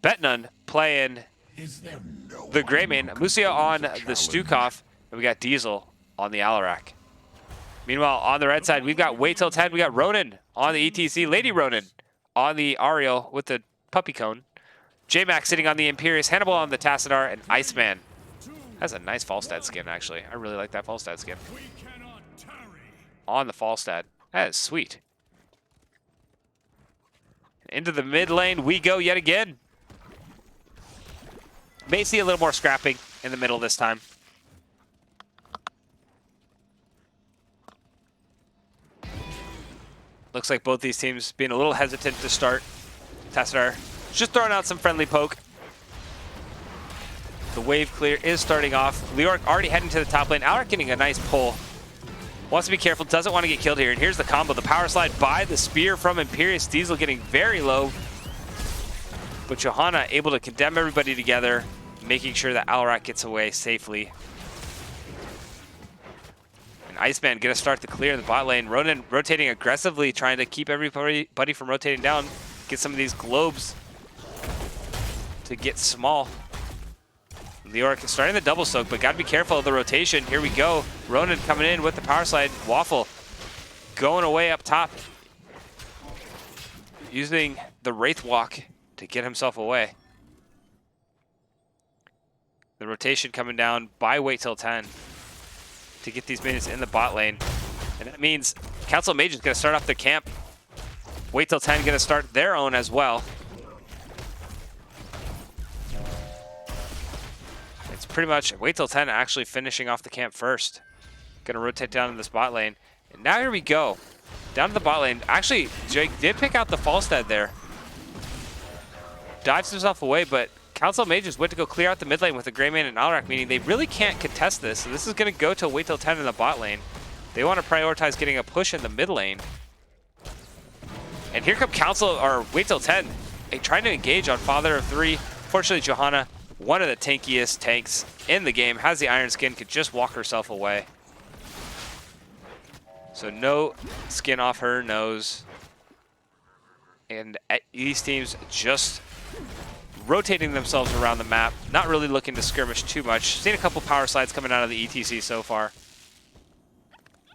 Betnun playing the Greymane. Musia on the Stukov. And we got Diesel on the Alarak. Meanwhile, on the red side, we've got Wait Till 10. We got Ronan on the ETC. Lady Ronan on the Ariel with the puppy cone. J-Mac sitting on the Imperius. Hannibal on the Tassadar. And Iceman That's a nice Falstad skin, actually. I really like that Falstad skin. On the Falstad. That is sweet. Into the mid lane we go yet again. May see a little more scrapping in the middle this time. Looks like both these teams being a little hesitant to start. Tassadar just throwing out some friendly poke. The wave clear is starting off. Leoric already heading to the top lane. Alric getting a nice pull. Wants to be careful, doesn't want to get killed here. And here's the combo, the power slide by the spear from Imperious. Diesel getting very low. But Johanna able to condemn everybody together, making sure that Alric gets away safely. And Iceman gonna start the clear in the bot lane. Ronan rotating aggressively, trying to keep everybody from rotating down. Get some of these globes to get small. Leoric is starting the double soak, but gotta be careful of the rotation. Here we go. Ronan coming in with the power slide. Waffle going away up top. Using the Wraith Walk to get himself away. The rotation coming down by Wait Till 10 to get these minions in the bot lane. And that means Council of Mages is gonna start off their camp. Wait Till 10 gonna start their own as well. It's pretty much Wait Till 10 actually finishing off the camp first. Gonna rotate down in this bot lane. And now here we go. Down to the bot lane. Actually, Jake did pick out the Falstad there. Dives himself away, but Council of Mages went to go clear out the mid lane with the Greymane and Alrac, meaning they really can't contest this. So this is gonna go to Wait Till 10 in the bot lane. They want to prioritize getting a push in the mid lane. And here come Council, or Wait Till 10, trying to engage on Father of Three. Fortunately, Johanna, one of the tankiest tanks in the game, has the Iron Skin, could just walk herself away. So no skin off her nose. And these teams just rotating themselves around the map, not really looking to skirmish too much. Seen a couple power slides coming out of the ETC so far,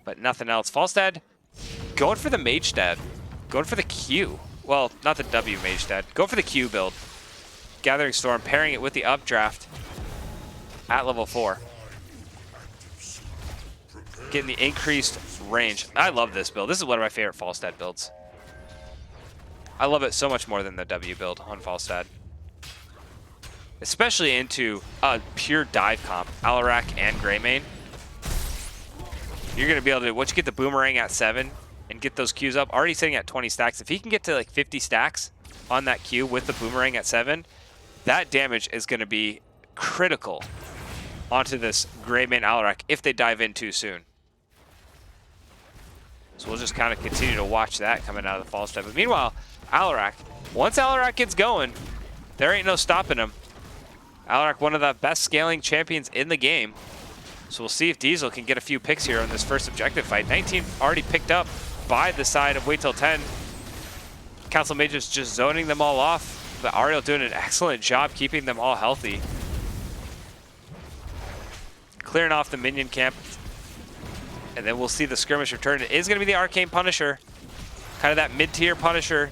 but nothing else. Falstad going for the Magestad, going for the Q. Well, not the W Magestad, going for the Q build. Gathering Storm, pairing it with the Updraft at level 4. Getting the increased range. I love this build. This is one of my favorite Falstad builds. I love it so much more than the W build on Falstad. Especially into a pure dive comp, Alarac and Greymane. You're going to be able to, once you get the Boomerang at 7 and get those Qs up, already sitting at 20 stacks. If he can get to like 50 stacks on that Q with the Boomerang at 7, that damage is going to be critical onto this Greymane Alarac if they dive in too soon. So we'll just kind of continue to watch that coming out of the Falstad. But meanwhile, Alarac, once Alarac gets going, there ain't no stopping him. Alarac, one of the best scaling champions in the game. So we'll see if Diesel can get a few picks here on this first objective fight. 19 already picked up by the side of Wait Till 10. Council Mages just zoning them all off. But Ariel doing an excellent job keeping them all healthy. Clearing off the minion camp. And then we'll see the skirmish return. It is going to be the Arcane Punisher. Kind of that mid-tier Punisher.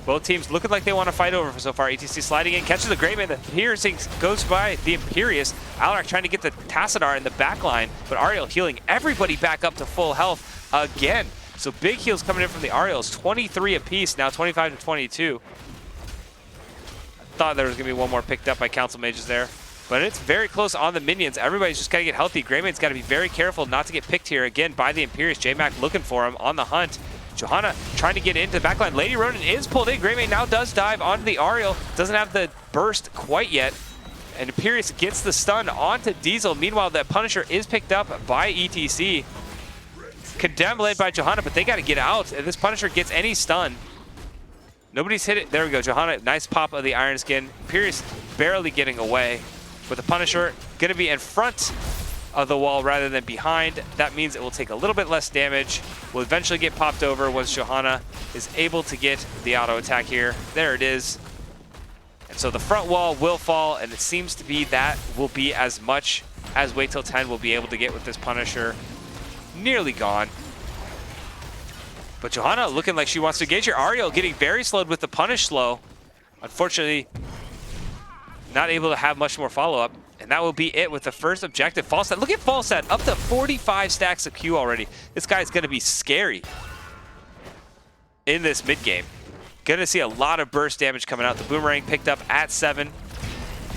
Both teams looking like they want to fight over so far. ETC sliding in, catches the Greymane. The piercing goes by the Imperious. Alarac trying to get the Tassadar in the back line, but Ariel healing everybody back up to full health again. So big heals coming in from the Ariels, 23 apiece, now 25 to 22. I thought there was going to be one more picked up by Council Mages there, but it's very close on the minions. Everybody's just got to get healthy. Greymane's got to be very careful not to get picked here again by the Imperious. J-Mac looking for him on the hunt. Johanna trying to get into the backline. Lady Ronan is pulled in. Greymane now does dive onto the Ariel. Doesn't have the burst quite yet. And Imperious gets the stun onto Diesel. Meanwhile, the Punisher is picked up by ETC. Condemned led by Johanna, but they got to get out. If this Punisher gets any stun, nobody's hit it. There we go. Johanna, nice pop of the Iron Skin. Imperious barely getting away. With the Punisher going to be in front of the wall rather than behind. That means it will take a little bit less damage. Will eventually get popped over once Johanna is able to get the auto attack here. There it is. And so the front wall will fall, and it seems to be that will be as much as Wait Till 10 will be able to get with this Punisher. Nearly gone. But Johanna looking like she wants to engage her. Ariel getting very slowed with the punish slow. Unfortunately, not able to have much more follow-up. And that will be it with the first objective. Falstad, look at Falstad, up to 45 stacks of Q already. This guy's going to be scary in this mid game. Going to see a lot of burst damage coming out. The Boomerang picked up at 7.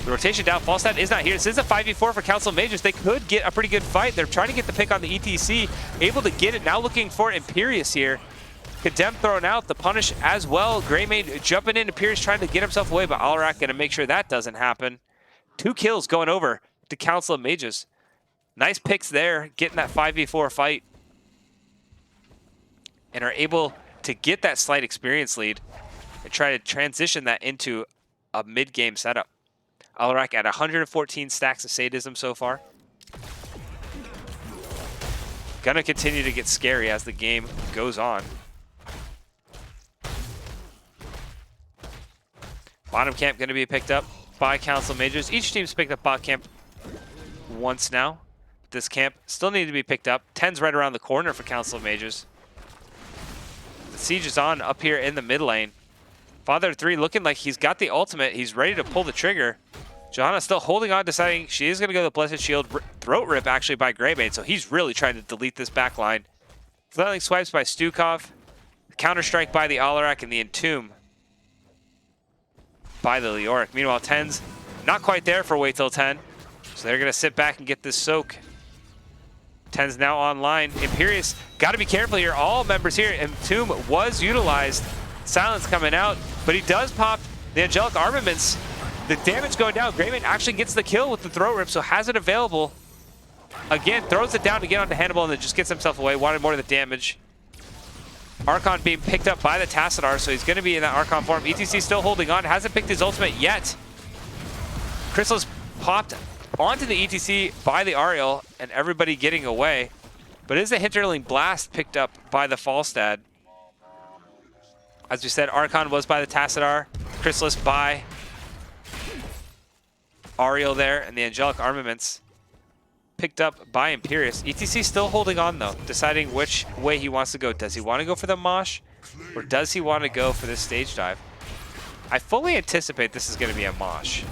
The rotation down. Falstad is not here. This is a 5v4 for Council of Mages. They could get a pretty good fight. They're trying to get the pick on the ETC. Able to get it. Now looking for Imperius here. Condemn thrown out. The punish as well. Greymane jumping in. Imperius trying to get himself away, but Alarak going to make sure that doesn't happen. 2 kills going over to Council of Mages. Nice picks there. Getting that 5v4 fight. And are able to get that slight experience lead and try to transition that into a mid-game setup. Alarak at 114 stacks of sadism so far. Gonna continue to get scary as the game goes on. Bottom camp gonna be picked up by Council Mages. Each team's picked up bot camp once now. This camp still needs to be picked up. 10's right around the corner for Council of Mages. The siege is on up here in the mid lane. Father 3 looking like he's got the ultimate. He's ready to pull the trigger. Johanna still holding on, deciding she is going to go to the Blessed Shield. Throat rip actually by Greybane, so he's really trying to delete this back line. Flailing swipes by Stukov. Counter-strike by the Alarak, and the Entomb by the Leoric. Meanwhile, 10's not quite there for Wait Till 10, so they're going to sit back and get this soak. 10's now online. Imperius, got to be careful here. All members here. Entomb was utilized. Silence coming out, but he does pop the Angelic Armaments. The damage going down. Greymane actually gets the kill with the throat rip, so has it available. Again, throws it down to get onto Hannibal and then just gets himself away. Wanted more of the damage. Archon being picked up by the Tassadar, so he's going to be in that Archon form. ETC still holding on. Hasn't picked his ultimate yet. Chrysalis popped onto the ETC by the Ariel, and everybody getting away. But is the Hinterling Blast picked up by the Falstad? As we said, Archon was by the Tassadar. Chrysalis by Ariel there, and the Angelic Armaments picked up by Imperius. ETC still holding on though, deciding which way he wants to go. Does he want to go for the Mosh, or does he want to go for this stage dive? I fully anticipate this is going to be a Mosh.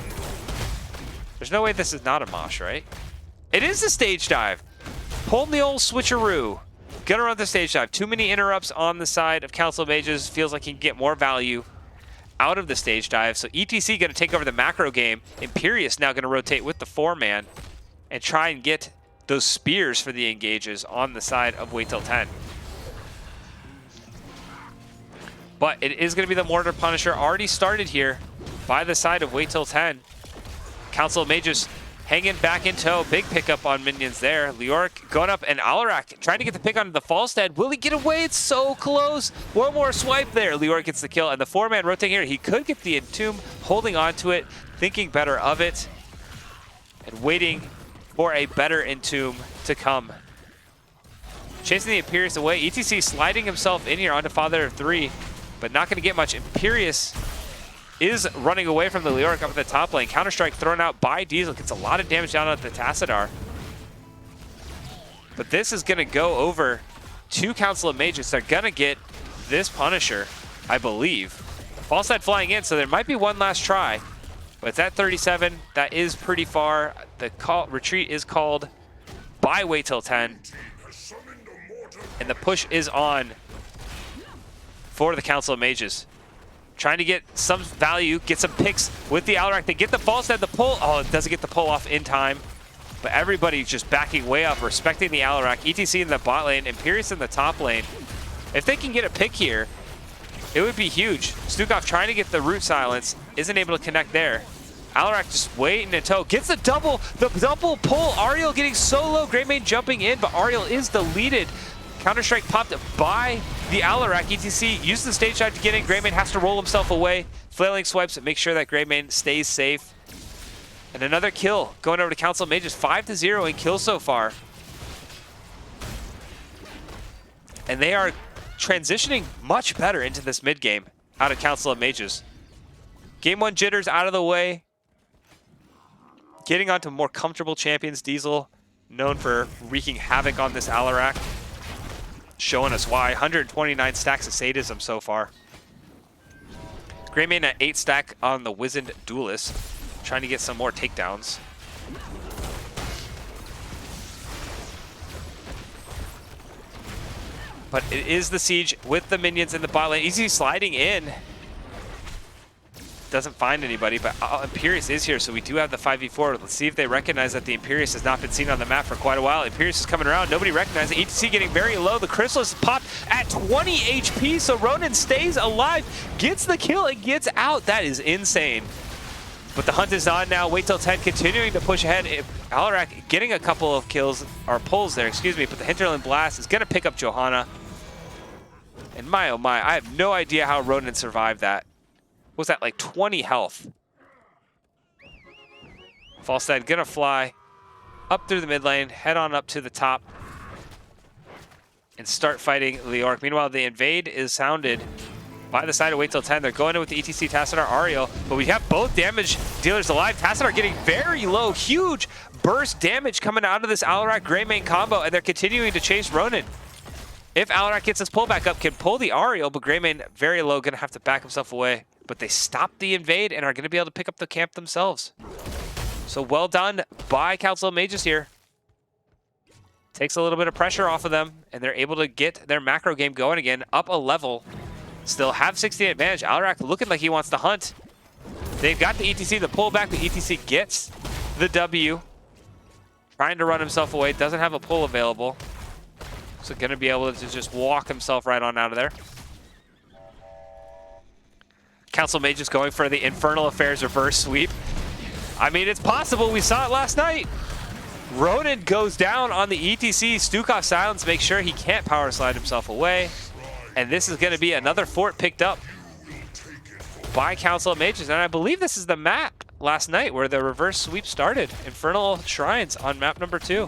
There's no way this is not a Mosh, right? It is a stage dive. Pulling the old switcheroo. Gonna run the stage dive. Too many interrupts on the side of Council of Mages. Feels like he can get more value out of the stage dive. So ETC going to take over the macro game. Imperius now going to rotate with the 4-man and try and get those spears for the engages on the side of Wait Till 10. But it is going to be the Mortar Punisher already started here by the side of Wait Till 10. Council of Mages hanging back in tow. Big pickup on minions there. Leoric going up, and Alarak trying to get the pick onto the Falstad. Will he get away? It's so close. One more swipe there. Leoric gets the kill, and the 4-man rotating here. He could get the Entomb, holding on to it, thinking better of it, and waiting for a better Entomb to come. Chasing the Imperius away. ETC sliding himself in here onto Father of 3, but not going to get much. Imperius is running away from the Leoric up at the top lane. Counter-strike thrown out by Diesel. Gets a lot of damage down at the Tassadar. But this is going to go over to Council of Mages. They're going to get this Punisher, I believe. Falstad flying in, so there might be one last try. But it's at 37. That is pretty far. The retreat is called by Wait Till 10. And the push is on for the Council of Mages. Trying to get some value, get some picks with the Alarak. They get the Falstad, the pull. Oh, it doesn't get the pull off in time. But everybody's just backing way up, respecting the Alarak. ETC in the bot lane, Imperius in the top lane. If they can get a pick here, it would be huge. Stukov trying to get the root silence, isn't able to connect there. Alarak just waiting in tow. Gets the double pull. Ariel getting so low. Greymane jumping in, but Ariel is deleted. Counter-strike popped by the Alarak. ETC used the stage dive to get in. Greymane has to roll himself away. Flailing swipes to make sure that Greymane stays safe. And another kill going over to Council of Mages. 5-0 in kills so far. And they are transitioning much better into this mid game out of Council of Mages. Game 1 jitters out of the way. Getting onto more comfortable champions. Diesel, known for wreaking havoc on this Alarak. Showing us why. 129 stacks of sadism so far. Greymane at 8 stack on the Wizened Duelist. Trying to get some more takedowns. But it is the siege with the minions in the bot lane. Easy sliding in. Doesn't find anybody, but Imperius is here, so we do have the 5v4. Let's see if they recognize that the Imperius has not been seen on the map for quite a while. Imperius is coming around. Nobody recognizes it. ETC getting very low. The Chrysalis popped at 20 HP, so Ronan stays alive, gets the kill, and gets out. That is insane. But the hunt is on now. Wait till 10, continuing to push ahead. Alarak getting a couple of kills, or pulls there, excuse me, but the Hinterland Blast is going to pick up Johanna. And my oh my, I have no idea how Ronan survived that. Was that like 20 health? Falstad gonna fly up through the mid lane, head on up to the top, and start fighting Leoric. Meanwhile, the invade is sounded by the side of Wait Till 10. They're going in with the ETC, Tassadar, Ariel, but we have both damage dealers alive. Tassadar getting very low, huge burst damage coming out of this Alarak Greymane combo, and they're continuing to chase Ronan. If Alarak gets his pullback up, can pull the Ariel, but Greymane very low, gonna have to back himself away. But they stopped the invade and are gonna be able to pick up the camp themselves. So well done by Council of Mages here. Takes a little bit of pressure off of them, and they're able to get their macro game going again, up a level. Still have 16 advantage. Alarak looking like he wants to hunt. They've got the ETC, the pullback, but ETC gets the W. Trying to run himself away, doesn't have a pull available. So gonna be able to just walk himself right on out of there. Council Mages going for the Infernal Affairs reverse sweep. I mean, it's possible. We saw it last night. Ronan goes down on the ETC. Stukov silence, make sure he can't power slide himself away. And this is going to be another fort picked up by Council of Mages. And I believe this is the map last night where the reverse sweep started. Infernal Shrines on map number 2.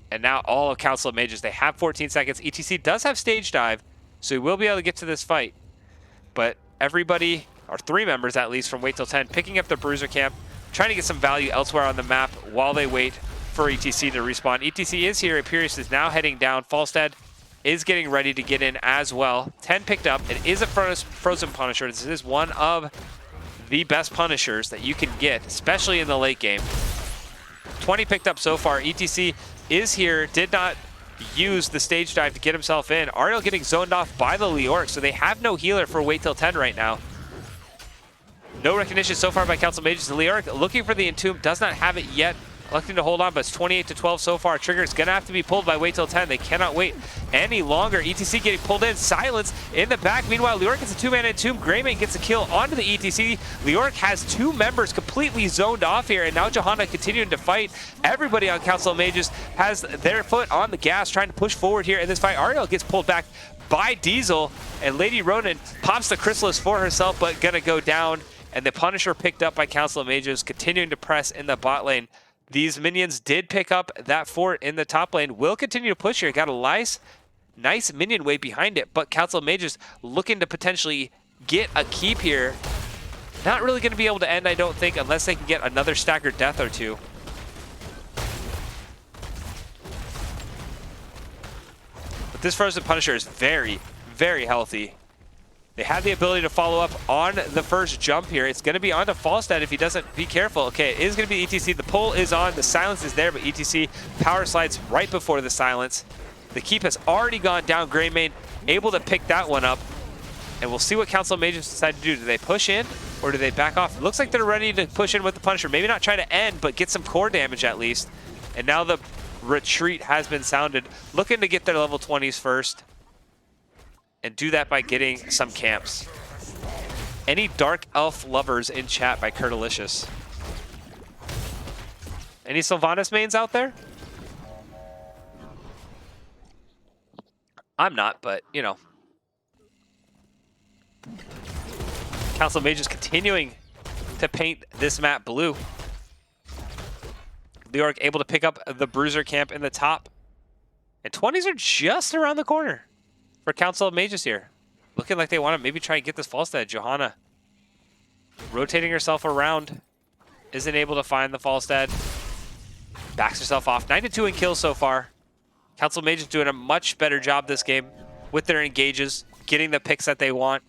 And now all of Council of Mages, they have 14 seconds. ETC does have stage dive, so he will be able to get to this fight. But everybody, or 3 members at least from Wait Till 10, picking up the Bruiser camp, trying to get some value elsewhere on the map while they wait for ETC to respawn. ETC is here. Imperius is now heading down. Falstad is getting ready to get in as well. 10 picked up. It is a Frozen Punisher. This is one of the best Punishers that you can get, especially in the late game. 20 picked up so far. ETC is here, did not use the stage dive to get himself in. Ariel getting zoned off by the Leoric, so they have no healer for Wait Till 10 right now. No recognition so far by Council Mages. The Leoric looking for the Entomb, does not have it yet. Electing to hold on, but it's 28 to 12 so far. Trigger is going to have to be pulled by Wait Till 10. They cannot wait any longer. ETC getting pulled in. Silence in the back. Meanwhile, Leoric gets a 2-man Entomb. Greymane gets a kill onto the ETC. Leoric has 2 members completely zoned off here, and now Johanna continuing to fight. Everybody on Council of Mages has their foot on the gas, trying to push forward here in this fight. Ariel gets pulled back by Diesel, and Lady Ronan pops the Chrysalis for herself, but gonna go down. And the Punisher picked up by Council of Mages, continuing to press in the bot lane. These minions did pick up that fort in the top lane. Will continue to push here. Got a nice minion wave behind it, but Council of Mages looking to potentially get a keep here. Not really going to be able to end, I don't think, unless they can get another staggered death or 2. But this Frozen Punisher is very, very healthy. They have the ability to follow up on the first jump here. It's going to be onto Falstad if he doesn't be careful. Okay, it is going to be ETC. The pull is on. The silence is there, but ETC power slides right before the silence. The keep has already gone down. Greymane able to pick that one up. And we'll see what Council of Mages decide to do. Do they push in or do they back off? It looks like they're ready to push in with the Punisher. Maybe not try to end, but get some core damage at least. And now the retreat has been sounded. Looking to get their level 20s first. And do that by getting some camps. Any Dark Elf lovers in chat by Kurtalicious? Any Sylvanas mains out there? I'm not, but, you know. Council of Mages continuing to paint this map blue. Leoric able to pick up the Bruiser camp in the top. And 20s are just around the corner for Council of Mages here. Looking like they want to maybe try and get this Falstad. Johanna rotating herself around. Isn't able to find the Falstad. Backs herself off. 9-2 in kills so far. Council of Mages doing a much better job this game with their engages. Getting the picks that they want.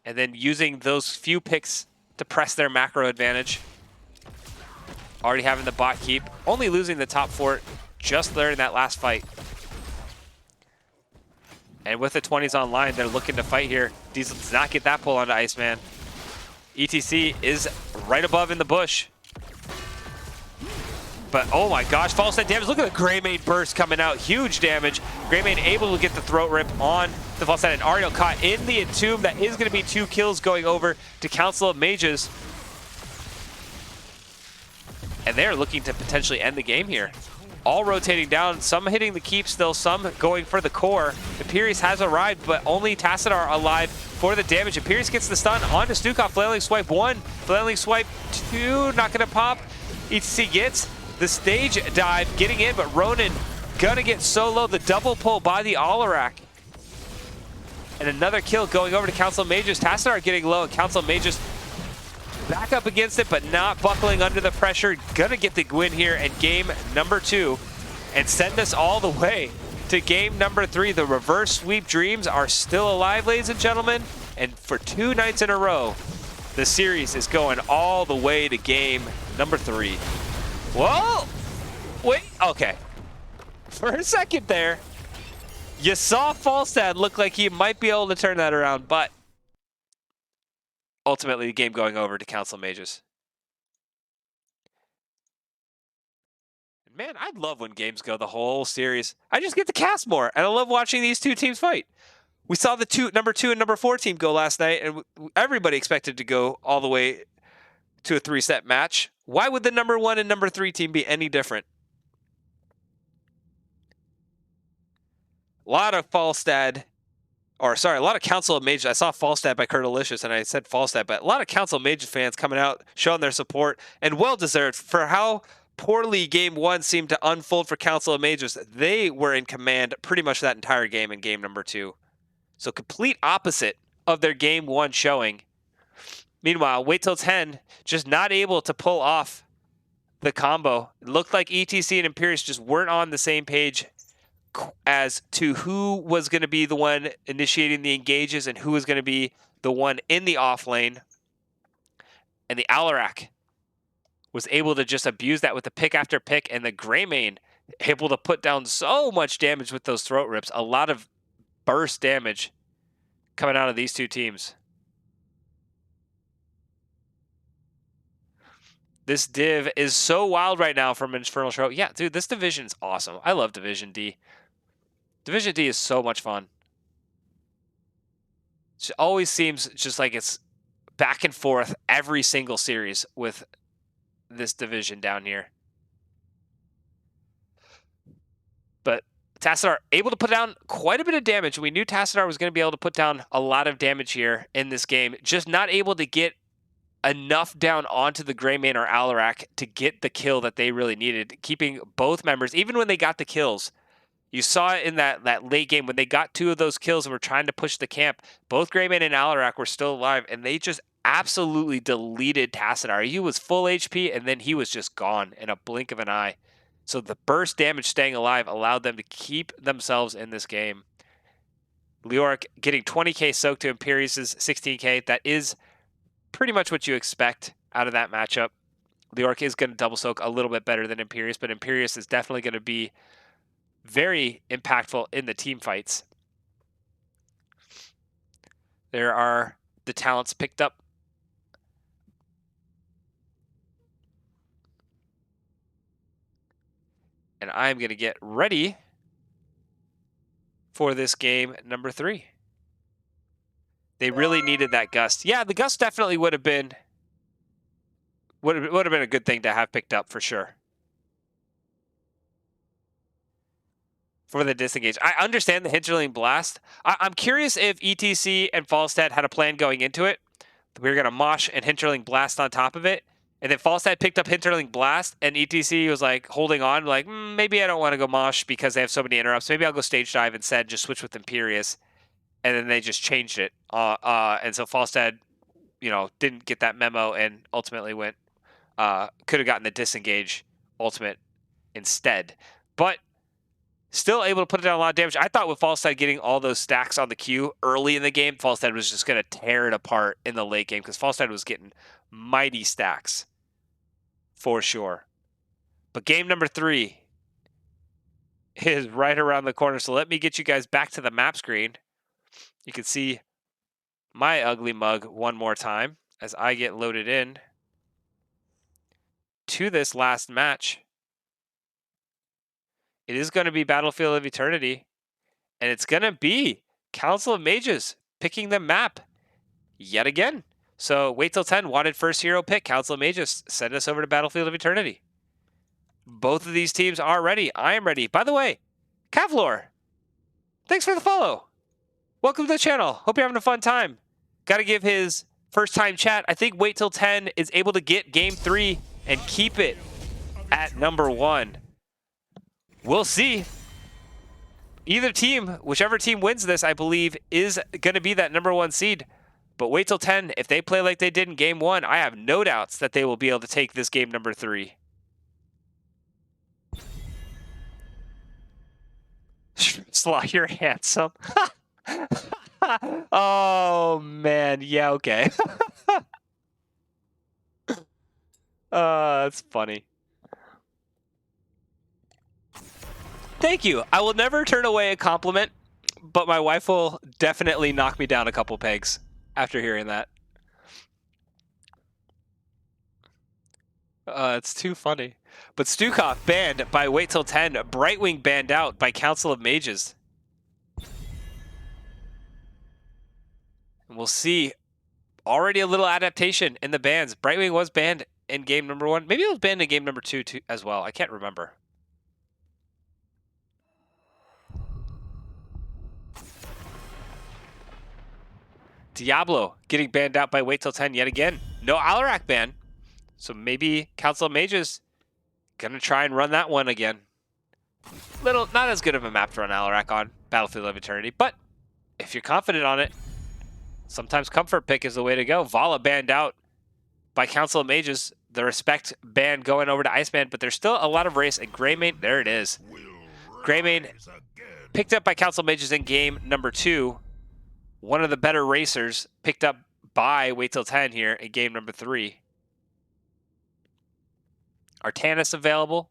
And then using those few picks to press their macro advantage. Already having the bot keep, only losing the top fort just there in that last fight. And with the 20s online, they're looking to fight here. Diesel does not get that pull onto Iceman. ETC is right above in the bush. But oh my gosh, false set damage. Look at the Greymane burst coming out. Huge damage. Greymane able to get the throat rip on the false set, and Ariel caught in the entomb. That is going to be 2 kills going over to Council of Mages. And they're looking to potentially end the game here. All rotating down, some hitting the keep still, some going for the core. Imperius has arrived, but only Tassadar alive for the damage. Imperius gets the stun onto Stukov. Flailing Swipe 1, Flailing Swipe 2, not gonna pop. ETC gets the stage dive, getting in, but Ronin gonna get solo. The double pull by the Alarak. And another kill going over to Council of Mages. Tassadar getting low, and Council of Mages back up against it, but not buckling under the pressure. Gonna get the win here in game number 2 and send us all the way to game number 3. The reverse sweep dreams are still alive, ladies and gentlemen. And for 2 nights in a row, the series is going all the way to game number 3. Whoa! Wait, okay. For a second there, you saw Falstad look like he might be able to turn that around, but ultimately, the game going over to Council Mages. Man, I love when games go the whole series. I just get to cast more, and I love watching these 2 teams fight. We saw the number 2 and number 4 team go last night, and everybody expected to go all the way to a 3-set match. Why would the number 1 and number 3 team be any different? A lot of Falstad, or sorry, a lot of Council of Mages. I saw Falstad by Kurtalicious, and I said Falstad, but a lot of Council of Mages fans coming out, showing their support, and well-deserved for how poorly game 1 seemed to unfold for Council of Mages. They were in command pretty much that entire game in game number 2. So complete opposite of their game 1 showing. Meanwhile, Wait Till 10, just not able to pull off the combo. It looked like ETC and Imperius just weren't on the same page as to who was going to be the one initiating the engages and who was going to be the one in the off lane. And the Alarak was able to just abuse that with the pick after pick, and the Greymane able to put down so much damage with those throat rips. A lot of burst damage coming out of these 2 teams. This div is so wild right now from Infernal Show. Yeah, dude, this division's awesome. I love Division D. Division D is so much fun. It always seems just like it's back and forth every single series with this division down here. But Tassadar able to put down quite a bit of damage. We knew Tassadar was going to be able to put down a lot of damage here in this game. Just not able to get enough down onto the Greymane or Alarak to get the kill that they really needed. Keeping both members, even when they got the kills, you saw it in that late game when they got 2 of those kills and were trying to push the camp. Both Greymane and Alarak were still alive, and they just absolutely deleted Tassadar. He was full HP, and then he was just gone in a blink of an eye. So the burst damage staying alive allowed them to keep themselves in this game. Leoric getting 20k soaked to Imperius's 16k. That is pretty much what you expect out of that matchup. Leoric is going to double soak a little bit better than Imperius, but Imperius is definitely going to be very impactful in the team fights. There are the talents picked up. And I'm going to get ready for this game number 3. They really needed that gust. Yeah, the gust definitely would have been a good thing to have picked up for sure. For the disengage. I understand the Hinterling Blast. I'm curious if ETC and Falstad had a plan going into it. We were going to mosh and Hinterling Blast on top of it. And then Falstad picked up Hinterling Blast, and ETC was like holding on, like, maybe I don't want to go mosh because they have so many interrupts. Maybe I'll go stage dive instead, just switch with Imperius. And then they just changed it. And so Falstad, didn't get that memo and ultimately went, could have gotten the disengage ultimate instead. But Still able to put down a lot of damage. I thought with Falstad getting all those stacks on the queue early in the game, Falstad was just going to tear it apart in the late game because Falstad was getting mighty stacks for sure. But game number 3 is right around the corner. So let me get you guys back to the map screen. You can see my ugly mug one more time as I get loaded in to this last match. It is going to be Battlefield of Eternity, and it's going to be Council of Mages picking the map yet again. So wait till 10, wanted first hero pick, Council of Mages, send us over to Battlefield of Eternity. Both of these teams are ready. I am ready. By the way, Kavlor, thanks for the follow. Welcome to the channel. Hope you're having a fun time. Got to give his first time chat. I think wait till 10 is able to get game 3 and keep it at number 1. We'll see. Either team, whichever team wins this, I believe, is going to be that number 1 seed. But wait till 10. If they play like they did in game 1, I have no doubts that they will be able to take this game number 3. Slaw, you're handsome. Oh, man. Yeah, okay. That's funny. Thank you. I will never turn away a compliment, but my wife will definitely knock me down a couple pegs after hearing that. It's too funny. But Stukov banned by wait till 10. Brightwing banned out by Council of Mages. And we'll see. Already a little adaptation in the bans. Brightwing was banned in game number 1. Maybe it was banned in game number 2 too, as well. I can't remember. Diablo getting banned out by wait till 10 yet again. No Alarak ban. So maybe Council of Mages gonna try and run that one again. Not as good of a map to run Alarak on Battlefield of Eternity, but if you're confident on it, sometimes comfort pick is the way to go. Vala banned out by Council of Mages. The Respect ban going over to Iceman, but there's still a lot of race. And Greymane, there it is. Greymane picked up by Council of Mages in game number 2. One of the better racers picked up by wait till 10 here in game number 3. Artanis available.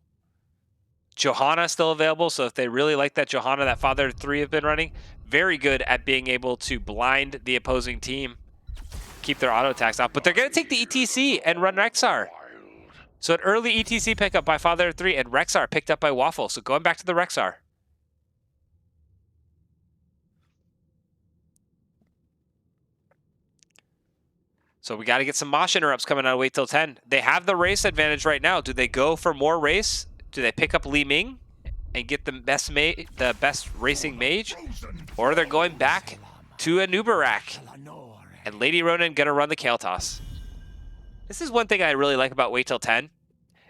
Johanna still available, so if they really like that Johanna that Father 3 have been running, very good at being able to blind the opposing team, keep their auto attacks off. But they're going to take the ETC and run Rexar. So an early ETC pickup by Father 3 and Rexar picked up by Waffle. So going back to the Rexar. So we got to get some Mosh interrupts coming out of wait till 10. They have the race advantage right now. Do they go for more race? Do they pick up Li Ming and get the best racing mage? Or they're going back to a Nubarak. And Lady Ronin going to run the Kale Toss. This is one thing I really like about wait till 10.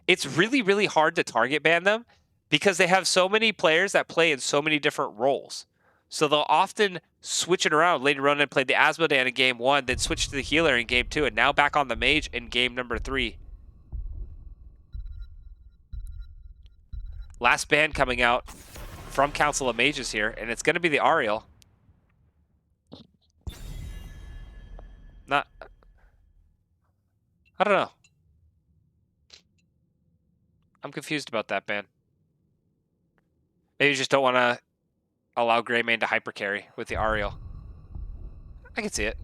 It's really, really hard to target ban them because they have so many players that play in so many different roles. So they'll often switch it around. Lady Ronin played the Asmodan in game 1, then switched to the healer in game 2, and now back on the mage in game number 3. Last ban coming out from Council of Mages here, and it's going to be the Ariel. I don't know. I'm confused about that ban. Maybe you just don't want to allow Greymane to hyper carry with the Ariel. I can see it.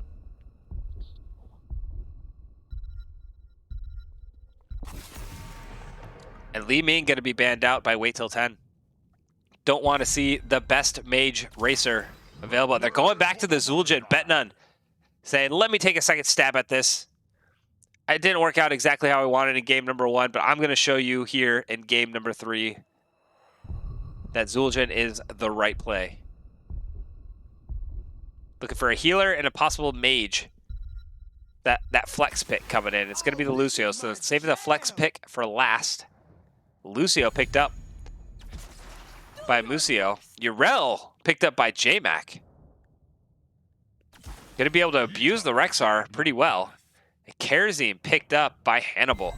And Li Ming going to be banned out by wait till 10. Don't want to see the best mage racer available. They're going back to the Zul'jin. Betnun saying, let me take a second stab at this. It didn't work out exactly how I wanted in game number 1, but I'm going to show you here in game number 3 that Zul'jin is the right play. Looking for a healer and a possible mage. That flex pick coming in. It's going to be the Lucio, so saving the flex pick for last. Lucio picked up by Musio. Urel picked up by J-Mac. Going to be able to abuse the Rexar pretty well. Kerzim picked up by Hannibal.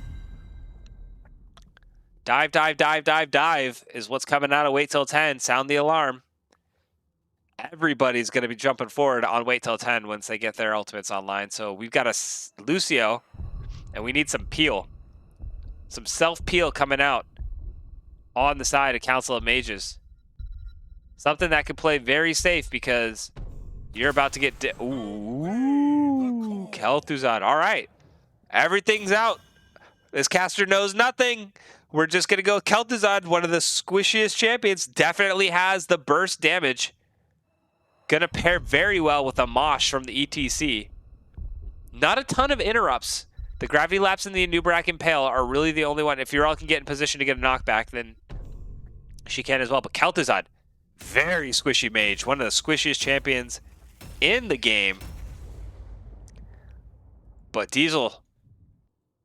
Dive, dive, dive, dive, dive is what's coming out of Wait Till 10. Sound the alarm. Everybody's going to be jumping forward on Wait Till 10 once they get their ultimates online. So we've got a Lucio, and we need some peel. Some self-peel coming out on the side of Council of Mages. Something that can play very safe because you're about to get... Ooh, Kel'Thuzad. All right. Everything's out. This caster knows nothing. We're just going to go Kel'Thuzad, one of the squishiest champions. Definitely has the burst damage. Gonna pair very well with a Mosh from the ETC. Not a ton of interrupts. The Gravity Lapse and the Anub'arak Impale are really the only one. If Ural can get in position to get a knockback, then she can as well. But Kel'Thuzad, very squishy mage. One of the squishiest champions in the game. But Diesel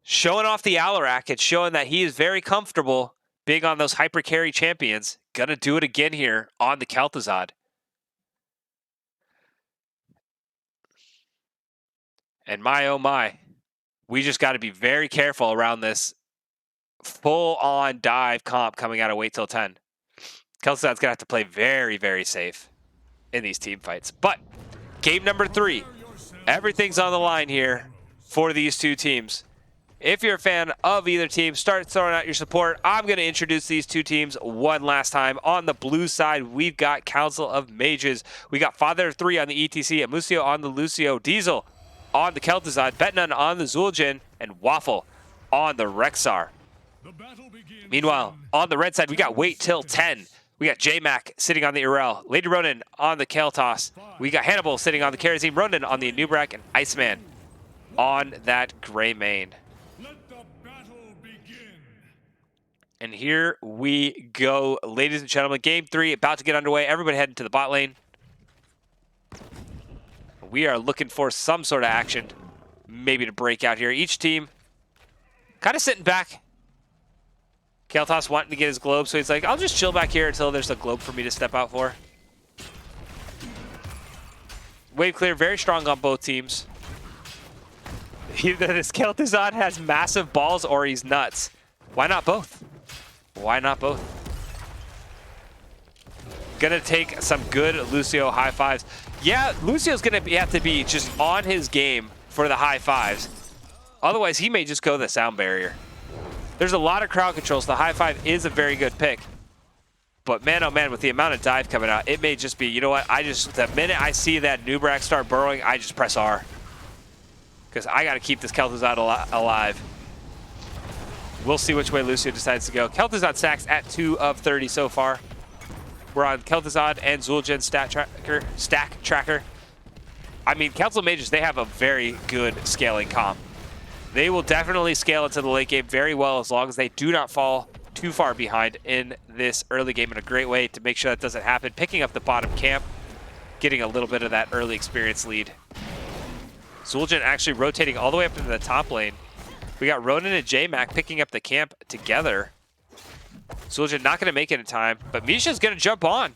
showing off the Alarak and showing that he is very comfortable being on those hyper carry champions. Gonna do it again here on the Kel'Thuzad. And my, oh my, we just got to be very careful around this full-on dive comp coming out of Wait Till 10. Kel'Thuzad's going to have to play very, very safe in these team fights. But game number 3, everything's on the line here for these two teams. If you're a fan of either team, start throwing out your support. I'm going to introduce these two teams one last time. On the blue side, we've got Council of Mages. We got Father of 3 on the ETC, Amusio on the Lucio, Diesel on the Kel'Thuzad, Betnun on the Zul'jin, and Waffle on the Rexxar. Meanwhile, on the red side, we got Wait Till 10. We got J-Mac sitting on the Urel, Lady Ronin on the Kael'thas. We got Hannibal sitting on the Karazim, Ronin on the Anub'arak, and Iceman on that Gray Mane. And here we go, ladies and gentlemen. Game 3 about to get underway. Everybody heading to the bot lane. We are looking for some sort of action, maybe to break out here. Each team kind of sitting back. Kael'thas wanting to get his globe, so he's like, I'll just chill back here until there's a globe for me to step out for. Wave clear, very strong on both teams. Either this Kel'Thuzad has massive balls or he's nuts. Why not both? Why not both? Gonna take some good Lucio high fives. Yeah, Lucio's gonna have to be just on his game for the high fives. Otherwise, he may just go the sound barrier. There's a lot of crowd control, so the high five is a very good pick. But man, oh man, with the amount of dive coming out, it may just be, you know what, the minute I see that Anub'arak start burrowing, I just press R. Because I gotta keep this Kel'Thuzad alive. We'll see which way Lucio decides to go. Kel'Thuzad stacks at 2 of 30 so far. We're on Kel'Thuzad and Zul'jin stack tracker. I mean, Council of Mages, they have a very good scaling comp. They will definitely scale into the late game very well as long as they do not fall too far behind in this early game, in a great way to make sure that doesn't happen. Picking up the bottom camp, getting a little bit of that early experience lead. Zul'jin actually rotating all the way up into the top lane. We got Ronin and J-Mac picking up the camp together. Zul'jin not going to make it in time, but Misha's going to jump on.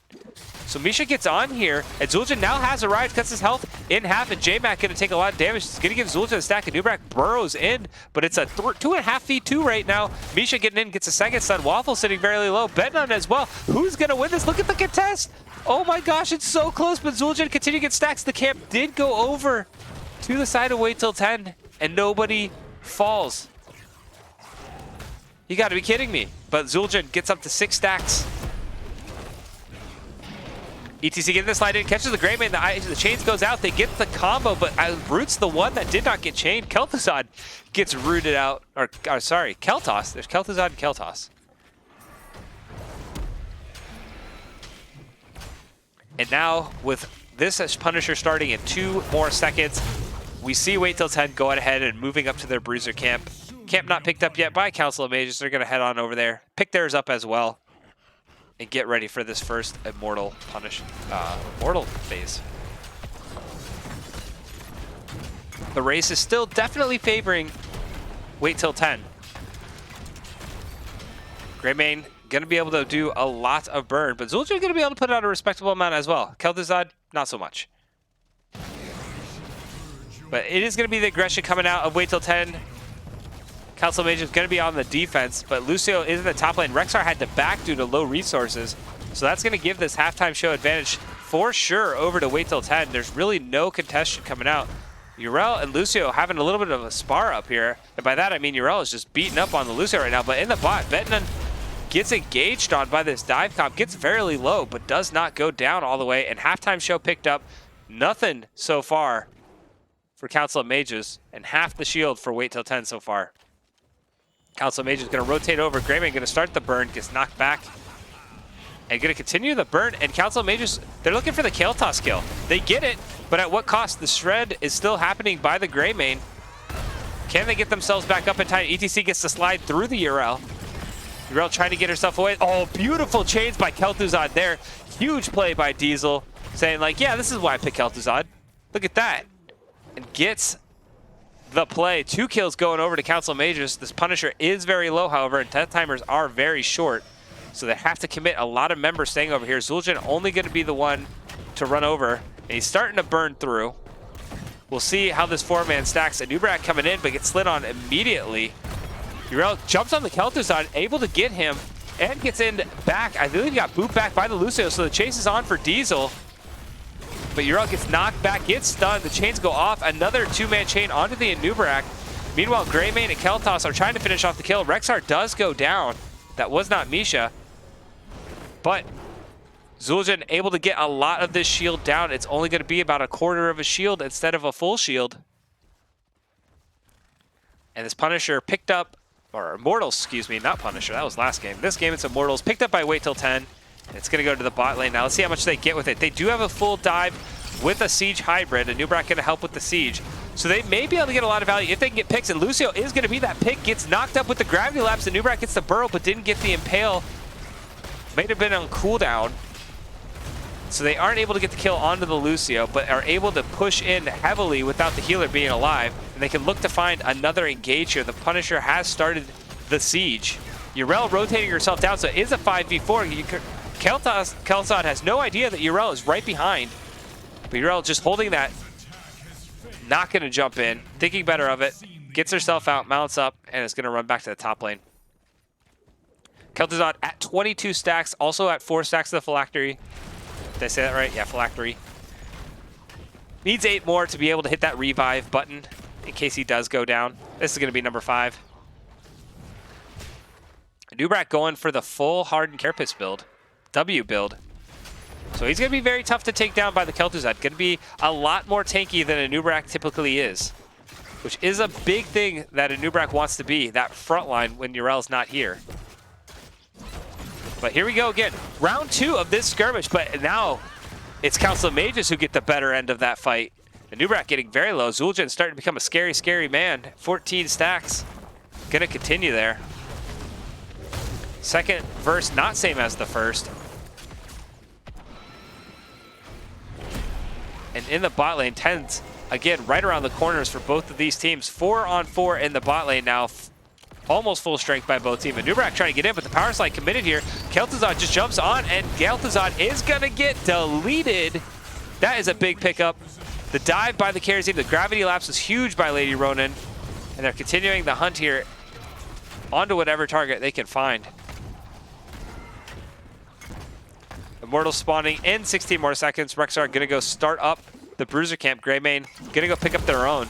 So Misha gets on here, and Zul'jin now has arrived, cuts his health in half, and J-Mac going to take a lot of damage. He's going to give Zul'jin a stack, and Anub'arak burrows in, but it's a 2.5 V2 right now. Misha getting in, gets a second stun. Waffle sitting very low. Betnun as well. Who's going to win this? Look at the contest. Oh my gosh, it's so close, but Zul'jin continue to get stacks. The camp did go over to the side of Wait Till 10, and nobody falls. You got to be kidding me. But Zul'jin gets up to 6 stacks. ETC getting the slide in, catches the Gray Mane, the chains goes out, they get the combo, but Root's the one that did not get chained. Kel'Thuzad gets rooted out, or sorry, Kael'thas. There's Kel'Thuzad and Kael'thas. And now, with this as Punisher starting in 2 more seconds, we see Wait Till 10 going ahead and moving up to their Bruiser camp. Camp not picked up yet by Council of Mages. They're going to head on over there, pick theirs up as well, and get ready for this first Immortal phase. The race is still definitely favoring Wait Till 10. Gray Mane going to be able to do a lot of burn, but Zul'jin going to be able to put out a respectable amount as well. Kel'Thuzad, not so much. But it is going to be the aggression coming out of Wait Till 10. Council Mage is going to be on the defense, but Lucio is in the top lane. Rexar had to back due to low resources, so that's going to give this halftime show advantage for sure over to Wait Till 10. There's really no contestation coming out. Urel and Lucio having a little bit of a spar up here, and by that I mean Urel is just beating up on the Lucio right now, but in the bot, Betnan gets engaged on by this dive comp, gets fairly low, but does not go down all the way, and halftime show picked up nothing so far for Council of Mages, and half the shield for Wait Till 10 so far. Council of Mages going to rotate over, Greymane going to start the burn, gets knocked back, and going to continue the burn, and Council of Mages, they're looking for the Kale Toss kill. They get it, but at what cost? The shred is still happening by the Greymane. Can they get themselves back up in time? ETC gets to slide through the Urel. Urel trying to get herself away. Oh, beautiful chains by Kel'Thuzad there. Huge play by Diesel, saying like, yeah, this is why I picked Kel'Thuzad. Look at that. And gets the play. 2 kills going over to Council Mages. This Punisher is very low, however, and death timers are very short. So they have to commit a lot of members staying over here. Zul'jin only going to be the one to run over. And he's starting to burn through. We'll see how this 4-man stacks. Anubrak coming in, but gets slid on immediately. Urel jumps on the Kel'Thuzad, able to get him, and gets in back. I believe he got booped back by the Lucio, so the chase is on for Diesel. But Urel gets knocked back, gets stunned. The chains go off. Another 2-man chain onto the Anubrak. Meanwhile, Greymane and Kel'Thuzad are trying to finish off the kill. Rexar does go down. That was not Misha. But Zul'jin able to get a lot of this shield down. It's only going to be about a quarter of a shield instead of a full shield. And this Punisher picked up, or Immortals, excuse me, not Punisher. That was last game. This game it's Immortals, picked up by Wait Till 10. It's going to go to the bot lane now. Let's see how much they get with it. They do have a full dive with a Siege hybrid. Anubrak going to help with the Siege. So they may be able to get a lot of value if they can get picks. And Lucio is going to be that pick. Gets knocked up with the Gravity Lapse. Anubrak gets the burrow, but didn't get the Impale. May have been on cooldown. So they aren't able to get the kill onto the Lucio, but are able to push in heavily without the healer being alive. And they can look to find another engage here. The Punisher has started the Siege. Urel rotating herself down, so it is a 5v4. Kel'Thuzad has no idea that Urel is right behind. But Urel just holding that, not going to jump in, thinking better of it, gets herself out, mounts up, and is going to run back to the top lane. Kel'Thuzad at 22 stacks, also at 4 stacks of the Phylactery. Did I say that right? Yeah, Phylactery. Needs 8 more to be able to hit that revive button in case he does go down. This is going to be number 5. Anubrak going for the full Hardened Carapace build. W build. So he's going to be very tough to take down by the Kel'Thuzad. Going to be a lot more tanky than Anubrak typically is. Which is a big thing that Anubrak wants to be, that front line when Urel's not here. But here we go again. Round 2 of this skirmish, but now it's Council of Mages who get the better end of that fight. Anubrak getting very low. Zul'jin starting to become a scary, scary man. 14 stacks. Gonna continue there. Second verse, not same as the first. And in the bot lane, 10's again right around the corners for both of these teams. 4-on-4 in the bot lane now. Almost full strength by both teams. Anubrak trying to get in, but the power slide committed here. Kel'Thuzad just jumps on, and Kel'Thuzad is gonna get deleted. That is a big pickup. The dive by the carry team, the gravity lapse was huge by Lady Ronin, and they're continuing the hunt here onto whatever target they can find. Immortals spawning in 16 more seconds. Rexar gonna go start up the Bruiser camp. Greymane gonna go pick up their own.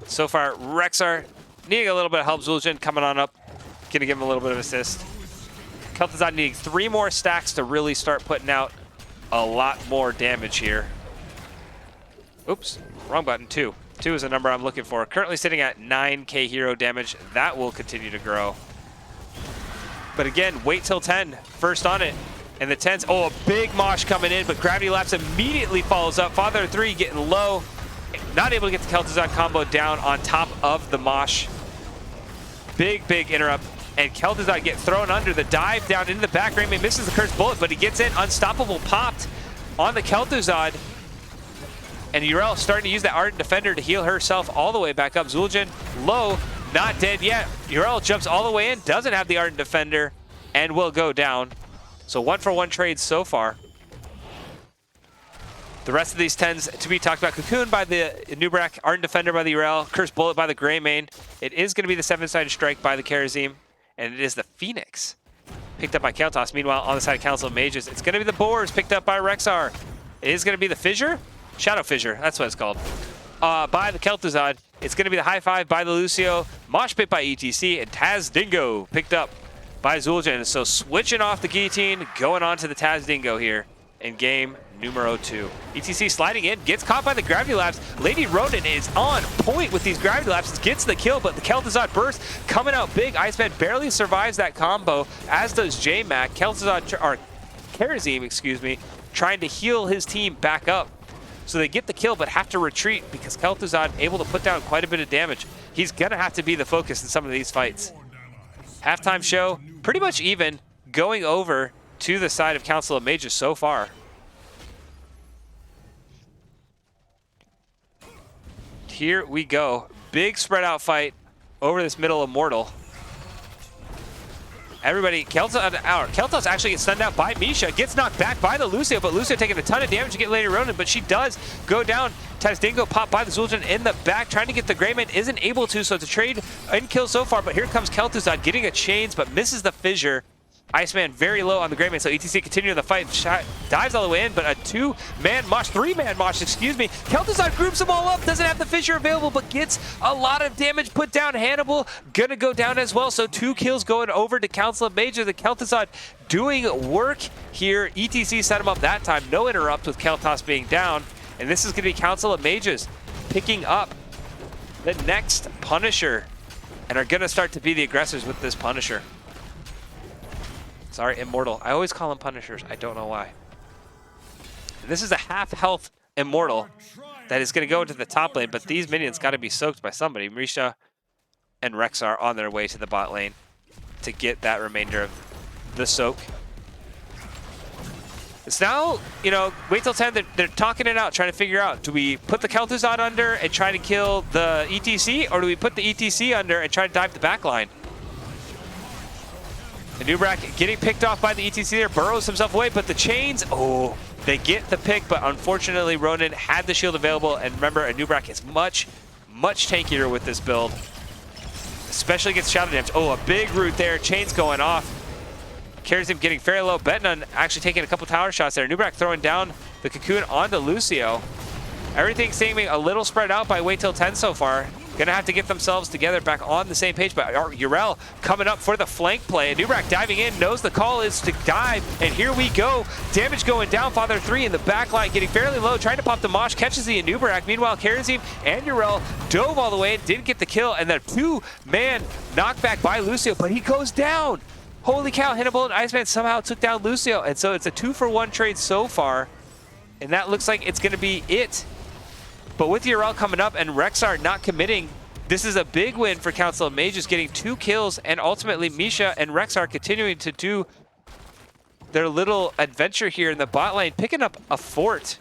So far, Rexar needing a little bit of help. Zul'jin coming on up, gonna give him a little bit of assist. Kel'Thuzad needing 3 more stacks to really start putting out a lot more damage here. Oops, wrong button, 2. 2 is the number I'm looking for. Currently sitting at 9k hero damage. That will continue to grow. But again, Wait Till 10, first on it. And the 10's, oh, a big mosh coming in, but Gravity Lapse immediately follows up. Father 3 getting low. Not able to get the Kel'Thuzad combo down on top of the mosh. Big, big interrupt. And Kel'Thuzad get thrown under the dive down into the back. Greymane misses the cursed bullet, but he gets in. Unstoppable popped on the Kel'Thuzad. And Urel starting to use that Ardent Defender to heal herself all the way back up. Zul'jin low, not dead yet. Urel jumps all the way in, doesn't have the Ardent Defender, and will go down. So 1-for-1 trades so far. The rest of these 10s to be talked about. Cocoon by the Nubrak, Ardent Defender by the Urel, Curse Bullet by the Greymane. It is going to be the 7-sided Strike by the Karazim, and it is the Phoenix picked up by Keltos. Meanwhile, on the side of Council of Mages, it's going to be the Boars picked up by Rexar. It is going to be the Fissure? Shadow Fissure, that's what it's called. By the Kel'Thuzad. It's going to be the High Five by the Lucio, Mosh Pit by ETC, and Taz Dingo picked up by Zul'jin. So switching off the Guillotine, going on to the Taz Dingo here in game numero 2. ETC sliding in, gets caught by the Gravity Lapse. Lady Ronin is on point with these Gravity Lapses, gets the kill, but the Kel'Thuzad burst coming out big. Iceman barely survives that combo, as does J-Mac. Karazim, excuse me, trying to heal his team back up. So they get the kill, but have to retreat because Kel'Thuzad able to put down quite a bit of damage. He's gonna have to be the focus in some of these fights. Halftime show, pretty much even, going over to the side of Council of Mages so far. Here we go. Big spread out fight over this middle Immortal. Everybody, Kel'Thuz actually gets stunned out by Misha, gets knocked back by the Lucio, but Lucio taking a ton of damage to get Lady Ronin, but she does go down. Taz Dingo popped by the Zul'jin in the back, trying to get the Greymane, isn't able to, so it's a trade and kill so far, but here comes Kel'Thuzad getting a chains, but misses the Fissure. Iceman very low on the Greymane, so ETC continuing the fight, dives all the way in, but a 2-man mosh, 3-man mosh, excuse me. Kel'Thuzad groups them all up, doesn't have the Fissure available, but gets a lot of damage put down. Hannibal gonna go down as well, so 2 kills going over to Council of Mages. The Kel'Thuzad doing work here. ETC set him up that time, no interrupt with Kel'Thuz being down, and this is gonna be Council of Mages picking up the next Punisher, and are gonna start to be the aggressors with this Punisher. Sorry, Immortal. I always call them Punishers. I don't know why. And this is a half-health Immortal that is going to go into the top lane, but these minions got to be soaked by somebody. Marisha and Rexar on their way to the bot lane to get that remainder of the soak. It's now, you know, wait till 10. They're talking it out, trying to figure out, do we put the Kel'Thuzad under and try to kill the ETC, or do we put the ETC under and try to dive the back line? The Nubrak getting picked off by the ETC there, burrows himself away, but the chains, oh, they get the pick, but unfortunately Ronin had the shield available, and remember, a Nubrak is much, much tankier with this build, especially against shadow damage. Oh, a big root there, chains going off. Karazim getting fairly low, Betnun actually taking a couple tower shots there. Nubrak throwing down the Cocoon onto Lucio. Everything seeming a little spread out by wait till 10 so far. Gonna have to get themselves together back on the same page, but Urel coming up for the flank play. Nubrak diving in, knows the call is to dive, and here we go. Damage going down, Father 3 in the back line, getting fairly low, trying to pop the Mosh, catches the Nubrak. Meanwhile, Karazim and Urel dove all the way, didn't get the kill, and then 2-man knockback by Lucio, but he goes down. Holy cow, Hannibal and Iceman somehow took down Lucio, and so it's a 2-for-1 trade so far, and that looks like it's gonna be it. But with Urel coming up and Rexar not committing, this is a big win for Council of Mages, getting 2 kills, and ultimately Misha and Rexar continuing to do their little adventure here in the bot lane, picking up a fort.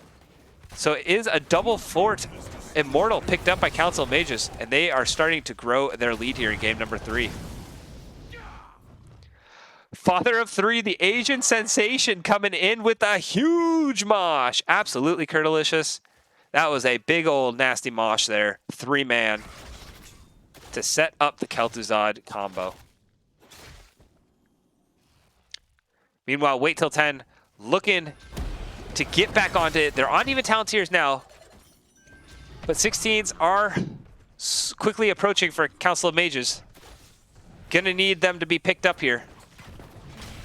So it is a double fort Immortal picked up by Council of Mages, and they are starting to grow their lead here in game number 3. Father of 3, the Asian sensation, coming in with a huge mosh. Absolutely Curtilicious. That was a big old nasty mosh there. 3-man to set up the Kel'Thuzad combo. Meanwhile, wait till 10, looking to get back onto it. They're on even talent tiers now, but 16s are quickly approaching for Council of Mages. Gonna need them to be picked up here.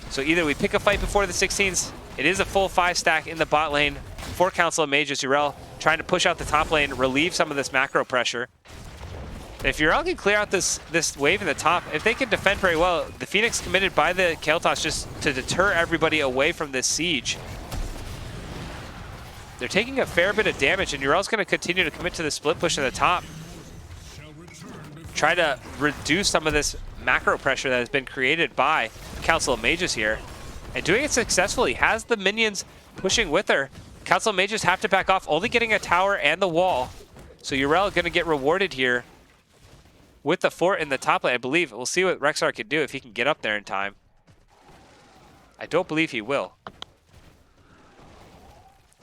So either we pick a fight before the 16s. It is a full 5-stack in the bot lane for Council of Mages. Urel trying to push out the top lane, relieve some of this macro pressure. If Urel can clear out this wave in the top, if they can defend very well, the Phoenix committed by the Kel'Thuz just to deter everybody away from this siege. They're taking a fair bit of damage, and Urel's going to continue to commit to the split push in the top. Try to reduce some of this macro pressure that has been created by Council of Mages here. And doing it successfully, has the minions pushing with her. Council of Mages have to back off, only getting a tower and the wall. So Urel going to get rewarded here with the fort in the top lane, I believe. We'll see what Rexar can do if he can get up there in time. I don't believe he will.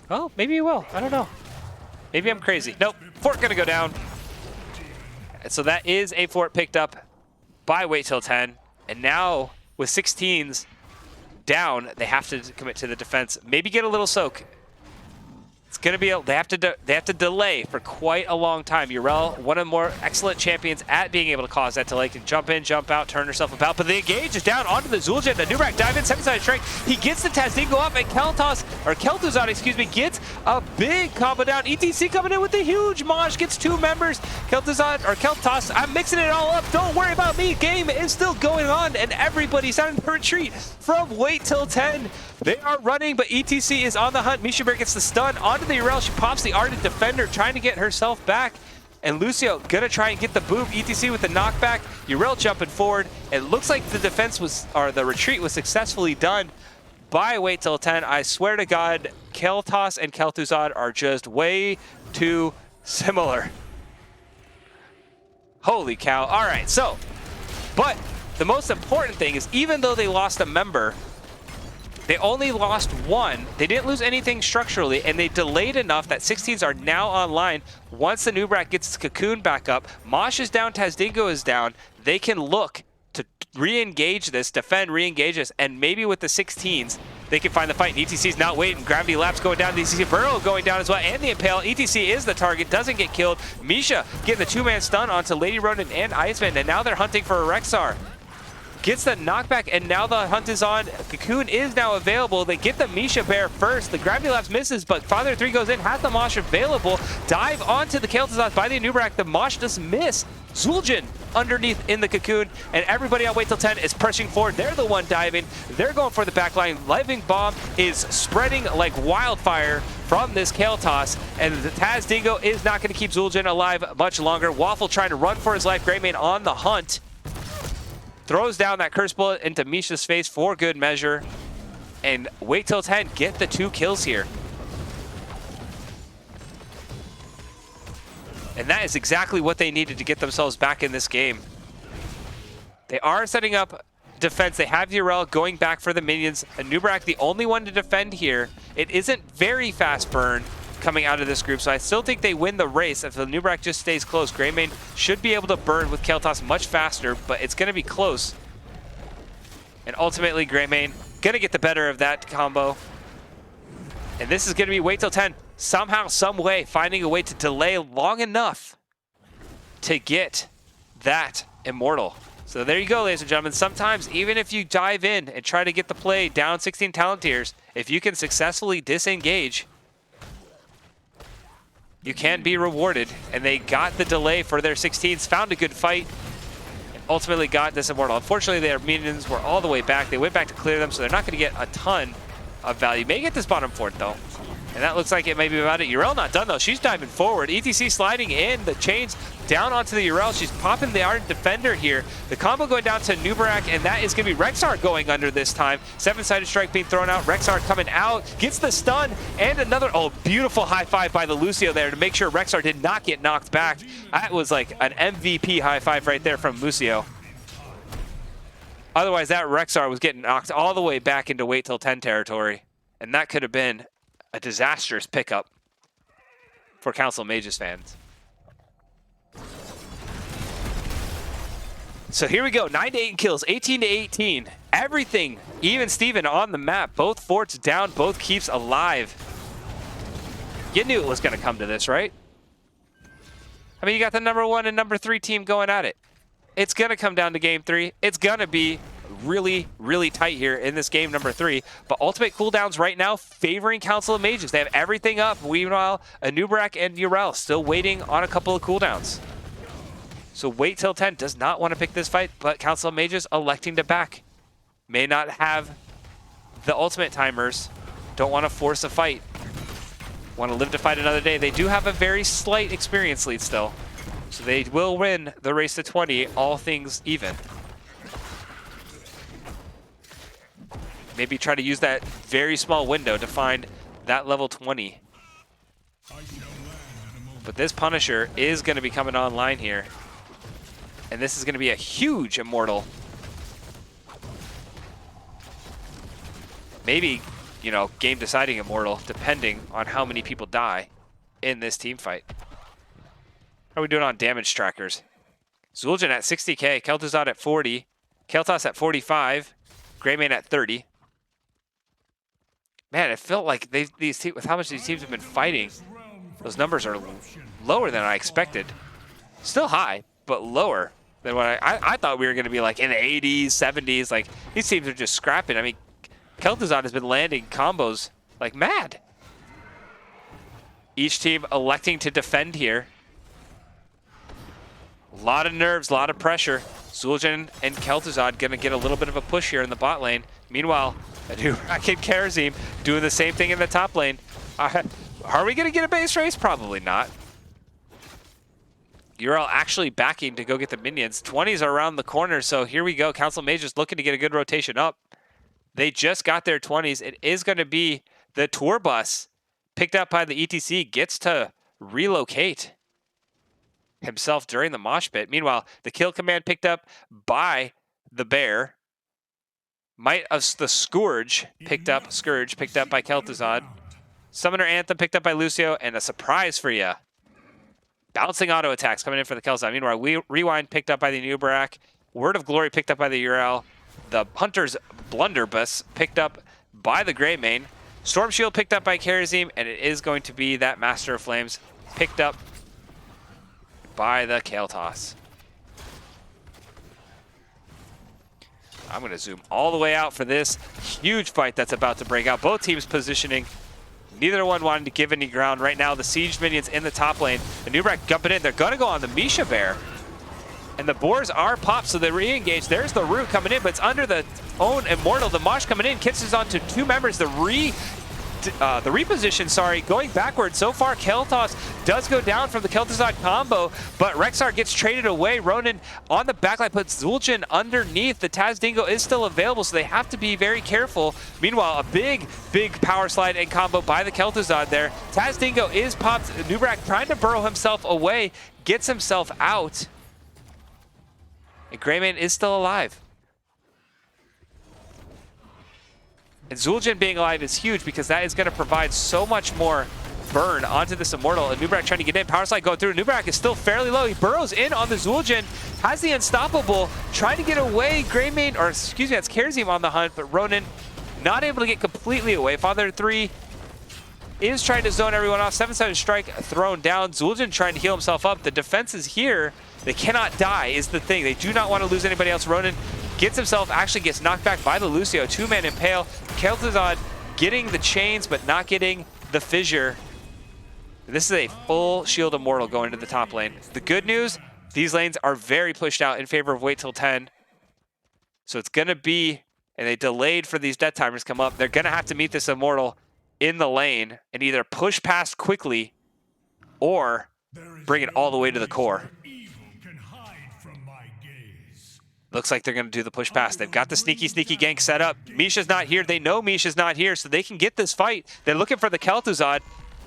Oh, maybe he will. I don't know. Maybe I'm crazy. Nope. Fort gonna go down. And so that is a fort picked up by Wait Till 10. And now with 16s down, they have to commit to the defense. Maybe get a little soak. It's gonna be they have to delay for quite a long time. Urel, one of the more excellent champions at being able to cause that delay, can jump in, jump out, turn herself about. But the engage is down onto the Zul'jin. The Nubrak dive in, 7-sided strike. He gets the Tazdingo off, and Kel'Thuzad, excuse me, gets a big combo down. ETC coming in with a huge Maj, gets 2 members. Kel'Thuzad, I'm mixing it all up. Don't worry about me. Game is still going on, and everybody's on the retreat from Wait Till 10. They are running, but ETC is on the hunt. Misha Bear gets the stun onto the Urel. She pops the Ardent Defender, trying to get herself back. And Lucio gonna try and get the boop. ETC with the knockback. Urel jumping forward. It looks like the defense or the retreat was successfully done by Wait Till 10. I swear to God, Kel'Thas and Kel'Thuzad are just way too similar. Holy cow. All right, so, but the most important thing is, even though they lost a member, they only lost 1. They didn't lose anything structurally, and they delayed enough that 16s are now online. Once the Nubrak gets its cocoon back up, Mosh is down, Tazdingo is down, they can look to re-engage this, defend, re-engage this, and maybe with the 16s, they can find the fight. And ETC's not waiting. Gravity Lapse going down. ETC Burrow going down as well, and the Impale. ETC is the target, doesn't get killed. Misha getting the 2-man stun onto Lady Ronin and Iceman, and now they're hunting for a Rexar. Gets the knockback, and now the hunt is on. Cocoon is now available. They get the Misha Bear first. The Gravity Lapse misses, but Father 3 goes in, has the Mosh available. Dive onto the Kel'Thuzad by the Nubrak. The Mosh does miss. Zul'jin underneath in the Cocoon, and everybody on Wait Till 10 is pushing forward. They're the one diving. They're going for the backline. Living Bomb is spreading like wildfire from this Kel'Thas, and the Tazdingo is not going to keep Zul'jin alive much longer. Waffle trying to run for his life. Greymane on the hunt. Throws down that curse bullet into Misha's face for good measure. And Wait Till 10 get the 2 kills here. And that is exactly what they needed to get themselves back in this game. They are setting up defense. They have Urel going back for the minions. And Nubrak, the only one to defend here. It isn't very fast burn coming out of this group, so I still think they win the race. If the Nubrak just stays close, Greymane should be able to burn with Kel'Thas much faster, but it's going to be close. And ultimately, Greymane going to get the better of that combo. And this is going to be Wait Till 10, somehow, some way, finding a way to delay long enough to get that Immortal. So there you go, ladies and gentlemen. Sometimes, even if you dive in and try to get the play down 16 talent tiers, if you can successfully disengage, you can be rewarded, and they got the delay for their 16s, found a good fight, and ultimately got this Immortal. Unfortunately, their minions were all the way back. They went back to clear them, so they're not going to get a ton of value. May get this bottom fort, though, and that looks like it may be about it. Urel not done, though. She's diving forward. ETC sliding in, the chains down onto the Urel. She's popping the Ardent Defender here. The combo going down to Nubrak, and that is going to be Rexar going under this time. 7-sided strike being thrown out. Rexar coming out, gets the stun, and another, oh, beautiful high five by the Lucio there to make sure Rexar did not get knocked back. That was like an MVP high five right there from Lucio. Otherwise, that Rexar was getting knocked all the way back into Wait Till 10 territory, and that could have been a disastrous pickup for Council of Mages fans. So here we go, 9-8 kills, 18-18. Everything, even Steven on the map. Both forts down, both keeps alive. You knew it was going to come to this, right? I mean, you got the #1 and #3 team going at it. It's going to come down to game 3. It's going to be really, really tight here in this game #3. But ultimate cooldowns right now favoring Council of Mages. They have everything up. Meanwhile, Anubrak and Urel still waiting on a couple of cooldowns. So Wait Till 10 does not want to pick this fight, but Council of Mages electing to back. May not have the ultimate timers. Don't want to force a fight. Want to live to fight another day. They do have a very slight experience lead still. So they will win the race to 20, all things even. Maybe try to use that very small window to find that level 20. But this Punisher is going to be coming online here. And this is going to be a huge Immortal. Maybe you know, game-deciding immortal, depending on how many people die in this team fight. How are we doing on damage trackers? Zul'jin at 60k, Kel'Thuzad at 40, Kael'thas at 45, Greymane at 30. Man, it felt like these teams, with how much these teams have been fighting, those numbers are lower than I expected. Still high, but lower than what I thought we were going to be like in the 80s, 70s. Like, these teams are just scrapping. I mean, Kel'Thuzad has been landing combos like mad. Each team electing to defend here. A lot of nerves, a lot of pressure. Zul'jin and Kel'Thuzad going to get a little bit of a push here in the bot lane. Meanwhile, Anub'arak and Kharazim doing the same thing in the top lane. Are we going to get a base race? Probably not. Uriel actually backing to go get the minions. 20s are around the corner, so here we go. Council Mages looking to get a good rotation up. They just got their 20s. It is going to be the tour bus picked up by the ETC gets to relocate himself during the mosh pit. Meanwhile, the kill command picked up by the bear. Might of the Scourge picked up by Kel'Thuzad. Summoner Anthem picked up by Lucio, and a surprise for you. Bouncing auto attacks coming in for the Kel'Thuzad. Meanwhile, Rewind picked up by the Anub'arak. Word of Glory picked up by the Uriel. The Hunter's Blunderbuss picked up by the Greymane. Storm Shield picked up by Kharazim, and it is going to be that Master of Flames picked up by the Kael'thas. I'm going to zoom all the way out for this huge fight that's about to break out. Both teams positioning. Neither one wanted to give any ground. Right now, the Siege minions in the top lane. The Anub'arak jumping in. They're going to go on the Misha Bear. And the boars are popped, so they re-engage. There's the root coming in, but it's under the own Immortal. The Mosh coming in, kisses onto two members. The reposition, sorry, going backwards. So far, Kael'thas does go down from the Kel'Thuzad combo, but Rexxar gets traded away. Ronan on the backline puts Zul'jin underneath. The Taz Dingo is still available, so they have to be very careful. Meanwhile, a big power slide and combo by the Kel'Thuzad there. Taz Dingo is popped. Anub'arak trying to burrow himself away, gets himself out. And Greymane is still alive. And Zul'jin being alive is huge because that is going to provide so much more burn onto this Immortal. Anub'arak trying to get in. Power slide going through. Anub'arak is still fairly low. He burrows in on the Zul'jin. Has the Unstoppable. Trying to get away. Greymane, or excuse me, that's Kharazim on the hunt. But Ronan not able to get completely away. Father 3 is trying to zone everyone off. 7-7 strike thrown down. Zul'jin trying to heal himself up. The defenses here, they cannot die is the thing. They do not want to lose anybody else. Ronan gets himself, actually gets knocked back by the Lucio. Two-man impale. Kel'Thuzad getting the chains, but not getting the fissure. This is a full shield Immortal going to the top lane. The good news, these lanes are very pushed out in favor of wait till 10. So it's going to be, and they delayed for these death timers come up. They're going to have to meet this Immortal in the lane and either push past quickly or bring it all the way to the core. Looks like they're going to do the push pass. They've got the sneaky gank set up. Misha's not here. They know Misha's not here, so they can get this fight. They're looking for the Kel'Thuzad.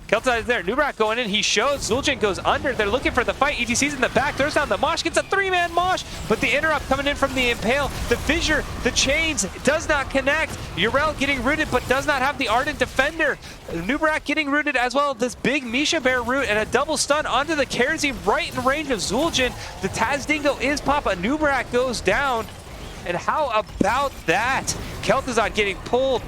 Kel'Thuzad is there. Anub'arak going in. He shows. Zul'jin goes under. They're looking for the fight. ETC's in the back. Throws down the Mosh. Gets a three-man Mosh. But the interrupt coming in from the Impale. The fissure. The chains. Does not connect. Uriel getting rooted, but does not have the Ardent Defender. Anub'arak getting rooted as well. This big Misha Bear root and a double stun onto the Kharazim right in range of Zul'jin. The Taz Dingo is pop. Anub'arak goes down. And how about that? Kel'Thuzad getting pulled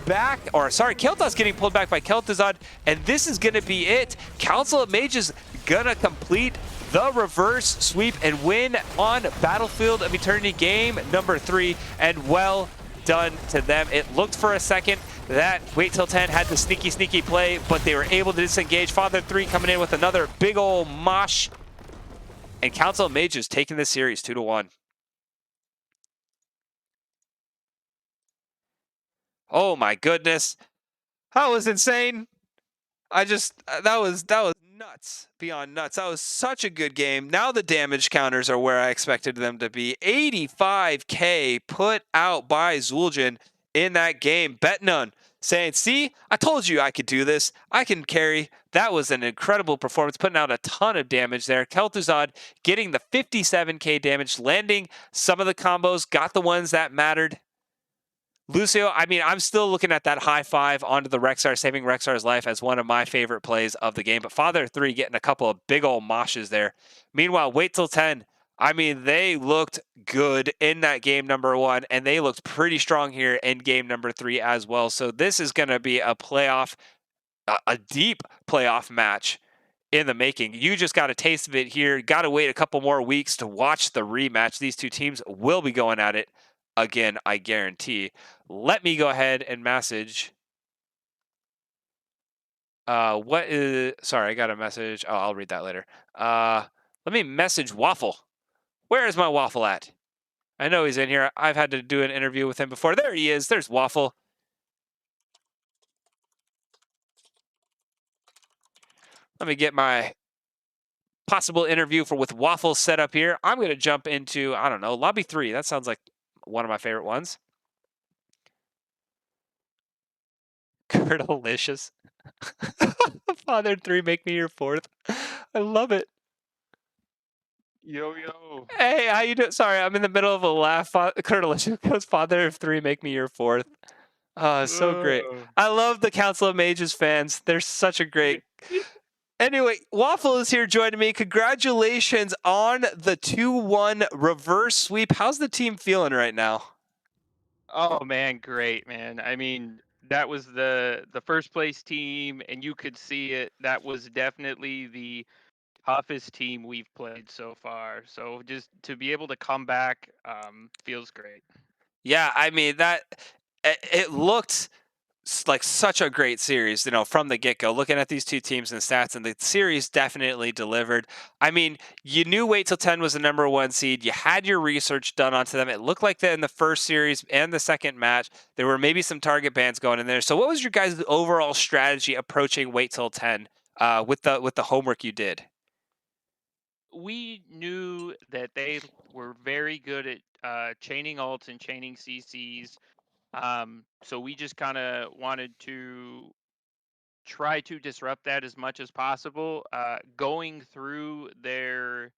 back, or sorry, Kael'thas getting pulled back by Kel'Thuzad, and this is going to be it. Council of Mages gonna complete the reverse sweep and win on Battlefield of Eternity game number 3, and well done to them. It looked for a second that Wait Till 10 had the sneaky play, but they were able to disengage. Father 3 coming in with another big ol' mosh, and Council of Mages taking this series 2-1. Oh my goodness. That was insane. That was nuts, beyond nuts. That was such a good game. Now the damage counters are where I expected them to be. 85k put out by Zul'jin in that game. Betnun saying, see, I told you I could do this. I can carry. That was an incredible performance, putting out a ton of damage there. Kel'Thuzad getting the 57k damage, landing some of the combos, got the ones that mattered. Lucio, I mean, I'm still looking at that high five onto the Rexar, saving Rexar's life as one of my favorite plays of the game. But Father 3 getting a couple of big old moshes there. Meanwhile, wait till 10. I mean, they looked good in that game number 1, and they looked pretty strong here in game number 3 as well. So this is going to be a playoff, a deep playoff match in the making. You just got a taste of it here. Got to wait a couple more weeks to watch the rematch. These two teams will be going at it again, I guarantee. Let me go ahead and message. What is? Sorry, I got a message. Oh, I'll read that later. Let me message Waffle. Where is my Waffle at? I know he's in here. I've had to do an interview with him before. There he is. There's Waffle. Let me get my possible interview with Waffle set up here. I'm going to jump into, I don't know, lobby 3. That sounds like one of my favorite ones. Delicious. Father 3, make me your 4th. I love it. Yo, yo. Hey, how you doing? Sorry, I'm in the middle of a laugh. Delicious goes, Father of 3, make me your 4th. Oh, so great. I love the Council of Mages fans. They're such a great. Anyway, Waffle is here joining me. Congratulations on the 2-1 reverse sweep. How's the team feeling right now? Oh man, great man. I mean, that was the first place team, and you could see it. That was definitely the toughest team we've played so far. So just to be able to come back feels great. Yeah, I mean it looked like such a great series, from the get-go, looking at these two teams and stats, and the series definitely delivered. I mean, you knew Wait Till 10 was the number 1 seed. You had your research done onto them. It looked like that in the first series and the second match, there were maybe some target bans going in there. So what was your guys' overall strategy approaching Wait Till 10 with the homework you did? We knew that they were very good at chaining ults and chaining CCs. So we just kind of wanted to try to disrupt that as much as possible. Going through their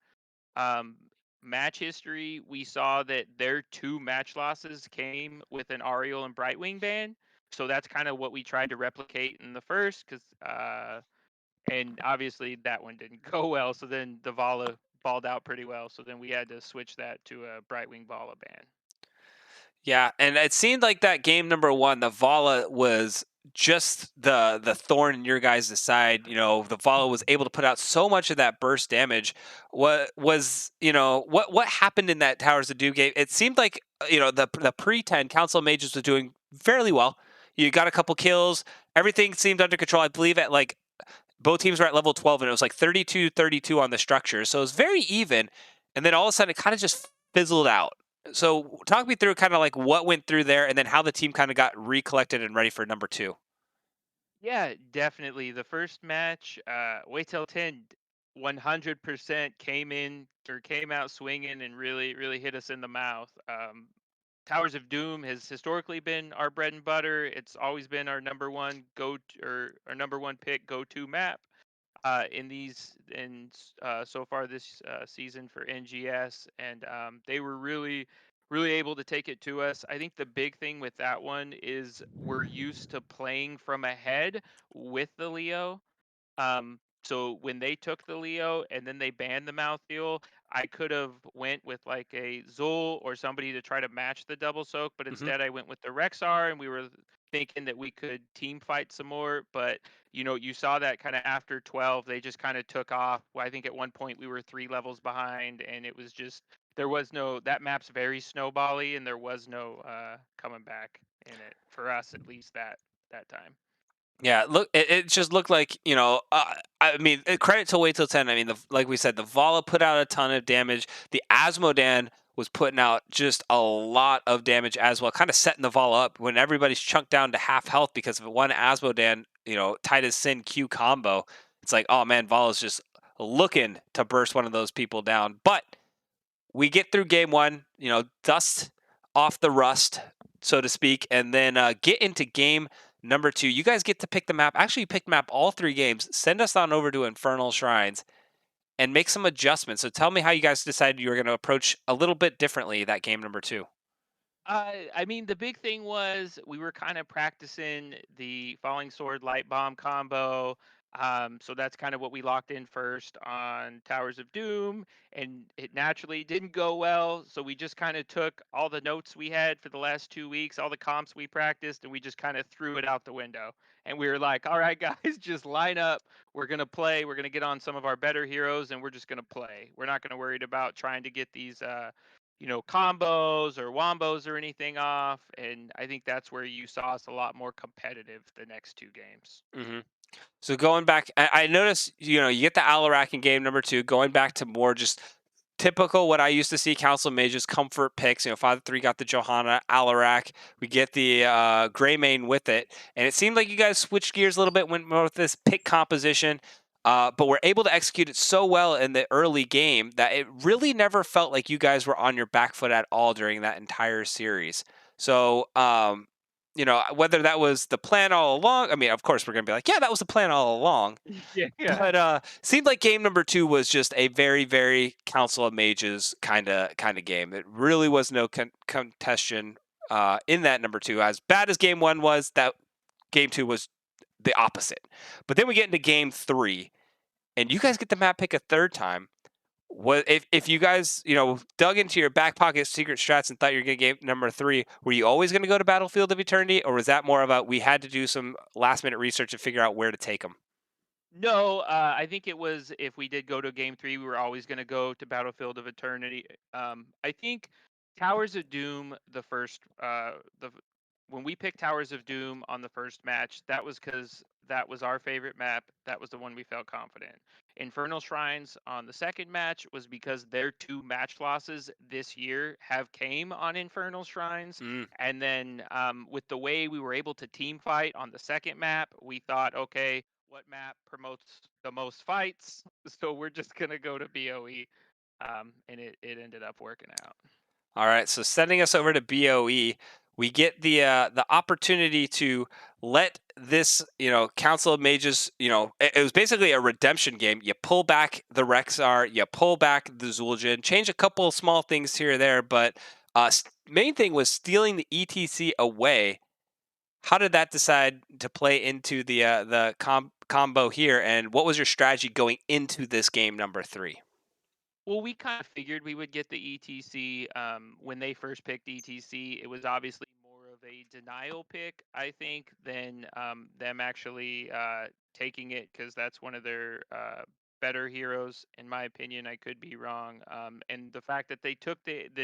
um, match history, we saw that their 2 match losses came with an Ariel and Brightwing ban. So that's kind of what we tried to replicate in the first, and obviously that one didn't go well. So then the Vala balled out pretty well. So then we had to switch that to a Brightwing Vala ban. Yeah, and it seemed like that game number 1, the Vala was just the thorn in your guys' side. The Vala was able to put out so much of that burst damage. What was, what happened in that Towers of Doom game? It seemed like, the pre-10 Council of Mages was doing fairly well. You got a couple kills. Everything seemed under control. I believe at like both teams were at level 12, and it was like 32-32 on the structure. So it was very even. And then all of a sudden, it kind of just fizzled out. So talk me through kind of like what went through there, and then how the team kind of got recollected and ready for number 2. Yeah, definitely. The first match, Wait Till 10 100% came out swinging and really, really hit us in the mouth. Towers of Doom has historically been our bread and butter. It's always been our number one or our number one pick go-to map so far this season for NGS, and they were really, really able to take it to us. I think the big thing with that one is we're used to playing from ahead with the Leo. So when they took the Leo and then they banned the mouthfeel, I could have went with like a Zul or somebody to try to match the double soak, but Mm-hmm. instead I went with the Rexar, and we were thinking that we could team fight some more. But you saw that kind of after 12, they just kind of took off. I think at one point we were 3 levels behind, and it was just there was no that map's very snowbally, and there was no coming back in it for us, at least that time. Yeah, look, it just looked like, I mean, credit to Wait Till 10. I mean, like we said, the Vala put out a ton of damage. The Asmodan was putting out just a lot of damage as well, kind of setting the Vala up when everybody's chunked down to half health because of one Asmodan, Titus Sin Q combo. It's like, oh man, Vala's just looking to burst one of those people down. But we get through game 1, dust off the rust, so to speak, and then get into game number 2. You guys get to pick the map. Actually, you picked map all 3 games. Send us on over to Infernal Shrines and make some adjustments. So tell me how you guys decided you were going to approach a little bit differently that game number 2. I mean, the big thing was we were kind of practicing the falling sword light bomb combo. So that's kind of what we locked in first on Towers of Doom, and it naturally didn't go well. So we just kind of took all the notes we had for the last 2 weeks, all the comps we practiced, and we just kind of threw it out the window. And we were like, "All right, guys, just line up. We're gonna play. We're gonna get on some of our better heroes, and we're just gonna play. We're not gonna worry about trying to get these." Combos or wombos or anything off. And I think that's where you saw us a lot more competitive the next two games. Hmm. So going back, I noticed, you get the Alarak in game number two, going back to more just typical what I used to see Council of Mages comfort picks. 5-3 got the Johanna, Alarak. We get the Greymane with it. And it seemed like you guys switched gears a little bit, went more with this pick composition. But were able to execute it so well in the early game that it really never felt like you guys were on your back foot at all during that entire series. So, whether that was the plan all along. I mean, of course, we're going to be like, yeah, that was the plan all along. Yeah. But seemed like game number two was just a very, very Council of Mages kind of game. It really was no contention in that number two. As bad as game one was, that game two was the opposite. But then we get into game three, and you guys get the map pick a third time. What if you guys dug into your back pocket secret strats and thought you were going to get number three? Were you always going to go to Battlefield of Eternity, or was that more about we had to do some last minute research to figure out where to take them? No, I think it was if we did go to game three, we were always going to go to Battlefield of Eternity. I think Towers of Doom, when we picked Towers of Doom on the first match, that was because that was our favorite map. That was the one we felt confident. Infernal Shrines on the second match was because their two match losses this year have came on Infernal Shrines. Mm. And then with the way we were able to team fight on the second map, we thought, okay, what map promotes the most fights? So we're just gonna go to BOE, and it ended up working out. All right, so sending us over to BOE, we get the opportunity to let this Council of Mages, it was basically a redemption game. You pull back the Rexar, you pull back the Zul'jin, change a couple of small things here or there, but main thing was stealing the ETC away. How did that decide to play into the combo here, and what was your strategy going into this game number three? Well, we kind of figured we would get the ETC when they first picked ETC. It was obviously more of a denial pick, I think, than them actually taking it because that's one of their better heroes, in my opinion. I could be wrong. And the fact that they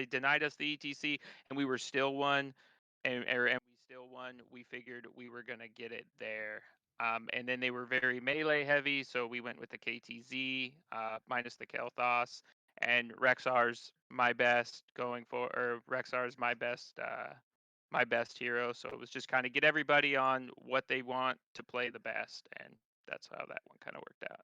denied us the ETC and we were still one, and we still won, we figured we were gonna get it there. And then they were very melee heavy, so we went with the KTZ minus the Kel'Thas, and Rexar's my best going for, or Rexar's my best hero. So it was just kind of get everybody on what they want to play the best, and that's how that one kind of worked out.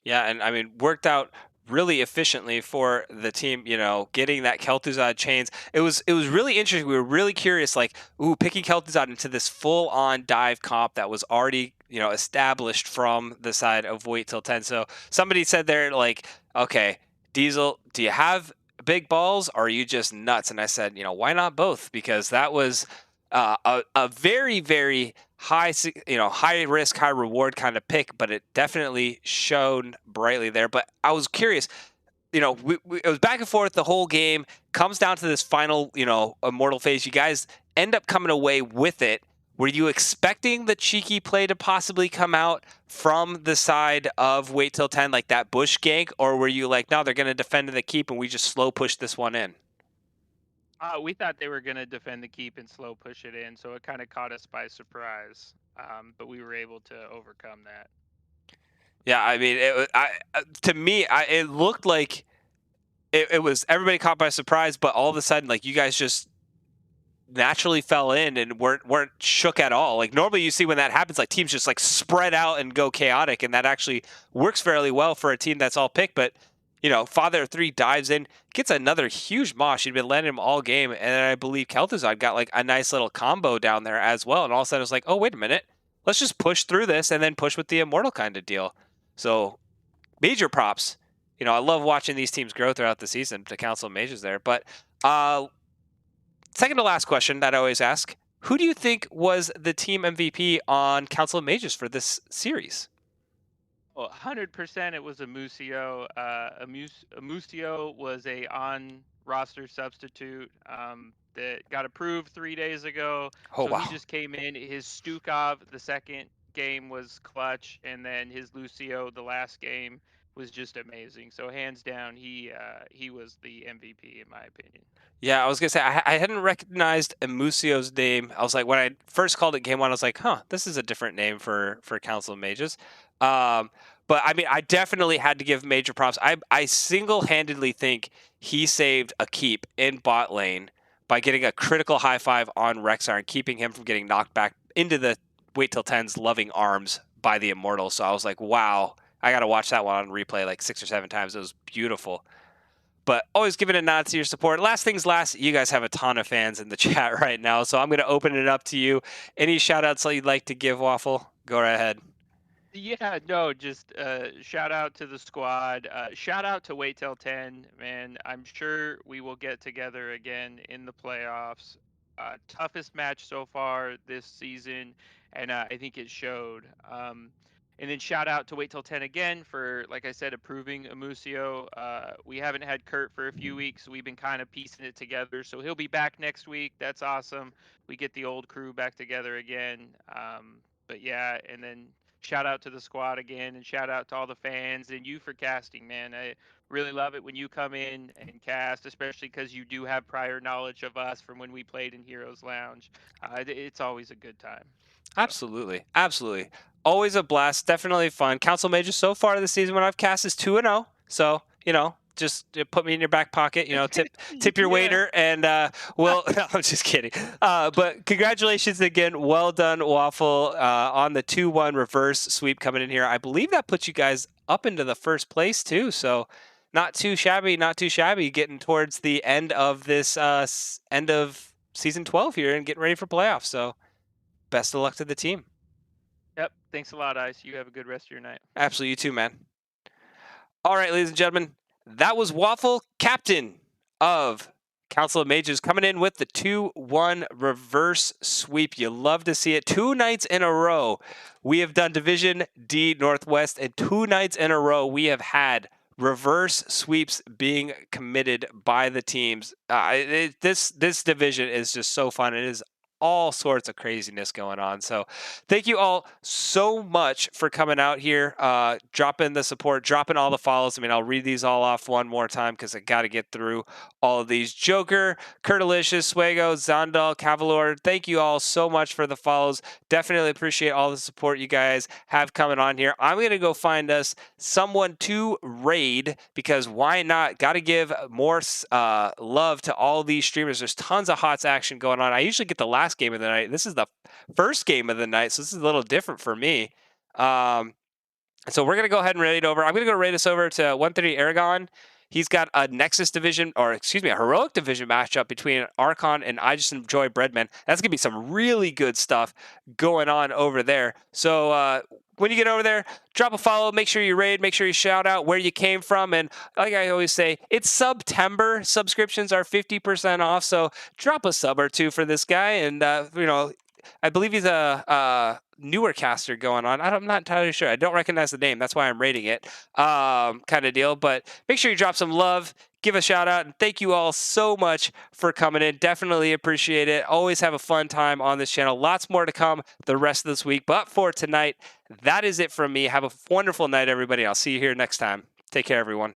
Yeah, and I mean, worked out really efficiently for the team, getting that Kel'Thuzad chains. It was really interesting. We were really curious, like, picking Kel'Thuzad into this full on dive comp that was already, established from the side of Wait Till 10. So somebody said there, like, okay, Diesel, do you have big balls or are you just nuts? And I said, why not both? Because that was a very, very high risk, high reward kind of pick, but it definitely shone brightly there. But I was curious, it was back and forth the whole game. Comes down to this final, immortal phase. You guys end up coming away with it. Were you expecting the cheeky play to possibly come out from the side of Wait Till 10, like that bush gank, or were you like, no, they're going to defend the keep and we just slow push this one in? We thought they were going to defend the keep and slow push it in, so it kind of caught us by surprise. But we were able to overcome that. Yeah, I mean, to me, it looked like it was everybody caught by surprise, but all of a sudden, like you guys just naturally fell in and weren't shook at all. Like normally, you see when that happens, like teams just like spread out and go chaotic, and that actually works fairly well for a team that's all picked. But Father of Three dives in, gets another huge mosh. He'd been landing him all game, and then I believe Kel'Thuzad got like a nice little combo down there as well. And all of a sudden, it was like, oh wait a minute, let's just push through this and then push with the immortal kind of deal. So major props. I love watching these teams grow throughout the season. The Council of Mages there, but second to last question that I always ask: who do you think was the team MVP on Council of Mages for this series? Well, 100% it was a Musio. Musio was a on roster substitute that got approved 3 days ago. Oh So he wow. just came in. His Stukov, the second game was clutch, and then his Lucio, the last game, was just amazing. So hands down, he was the MVP in my opinion. Yeah, I was gonna say I hadn't recognized Emusio's name. I was like, when I first called it Game One, I was like, huh, this is a different name for Council of Mages. Um, but I mean, I definitely had to give major props. I single handedly think he saved a keep in bot lane by getting a critical high five on Rexar and keeping him from getting knocked back into the wait till 10's loving arms by the Immortal. So I was like, wow, I got to watch that one on replay like 6 or 7 times. It was beautiful. But always giving a nod to your support. Last things last, you guys have a ton of fans in the chat right now, so I'm going to open it up to you. Any shout outs that you'd like to give, Waffle? Go right ahead. Yeah, no, just shout out to the squad. Shout out to Wait Till 10, man. I'm sure we will get together again in the playoffs. Toughest match so far this season, and I think it showed. And then shout out to Wait Till 10 again for, like I said, approving Amusio. We haven't had Kurt for a few weeks. So we've been kind of piecing it together. So he'll be back next week. That's awesome. We get the old crew back together again. But yeah, and then shout out to the squad again, and shout out to all the fans and you for casting, man. I really love it when you come in and cast, especially because you do have prior knowledge of us from when we played in Heroes Lounge. It's always a good time. So Absolutely. Absolutely. Always a blast. Definitely fun. Council Majors so far this season when I've cast is 2-0. So, just put me in your back pocket, tip your yeah. waiter and well, I'm just kidding. But congratulations again. Well done, Waffle, on the 2-1 reverse sweep coming in here. I believe that puts you guys up into the first place too. So not too shabby, not too shabby getting towards the end of this end of season 12 here and getting ready for playoffs. So best of luck to the team. Yep. Thanks a lot, Ice. You have a good rest of your night. Absolutely, you too, man. All right, ladies and gentlemen, that was Waffle, captain of Council of Mages, coming in with the 2-1 reverse sweep. You love to see it. 2 nights in a row, we have done Division D Northwest, and 2 nights in a row, we have had reverse sweeps being committed by the teams. This division is just so fun. It is all sorts of craziness going on. So thank you all so much for coming out here, dropping the support, dropping all the follows. I mean, I'll read these all off one more time because I got to get through all of these. Joker, Kurtalicious, Swago, Zondal, Cavalor, thank you all so much for the follows. Definitely appreciate all the support you guys have coming on here. I'm going to go find us someone to raid because why not? Got to give more love to all these streamers. There's tons of HOTS action going on. I usually get the last game of the night. This is the first game of the night, so this is a little different for me. So we're going to go ahead and raid over. I'm going to go raid us over to 130 Aragon. He's got a Nexus division, or excuse me, a Heroic division matchup between Archon and I Just Enjoy Breadman. That's going to be some really good stuff going on over there. So when you get over there, drop a follow, make sure you raid, make sure you shout out where you came from. And like I always say, it's September. Subscriptions are 50% off. So drop a sub or two for this guy. And, I believe he's a newer caster going on. I'm not entirely sure. I don't recognize the name. That's why I'm rating it, kind of deal. But make sure you drop some love, give a shout out, and thank you all so much for coming in. Definitely appreciate it. Always have a fun time on this channel. Lots more to come the rest of this week. But for tonight, that is it from me. Have a wonderful night, everybody. I'll see you here next time. Take care, everyone.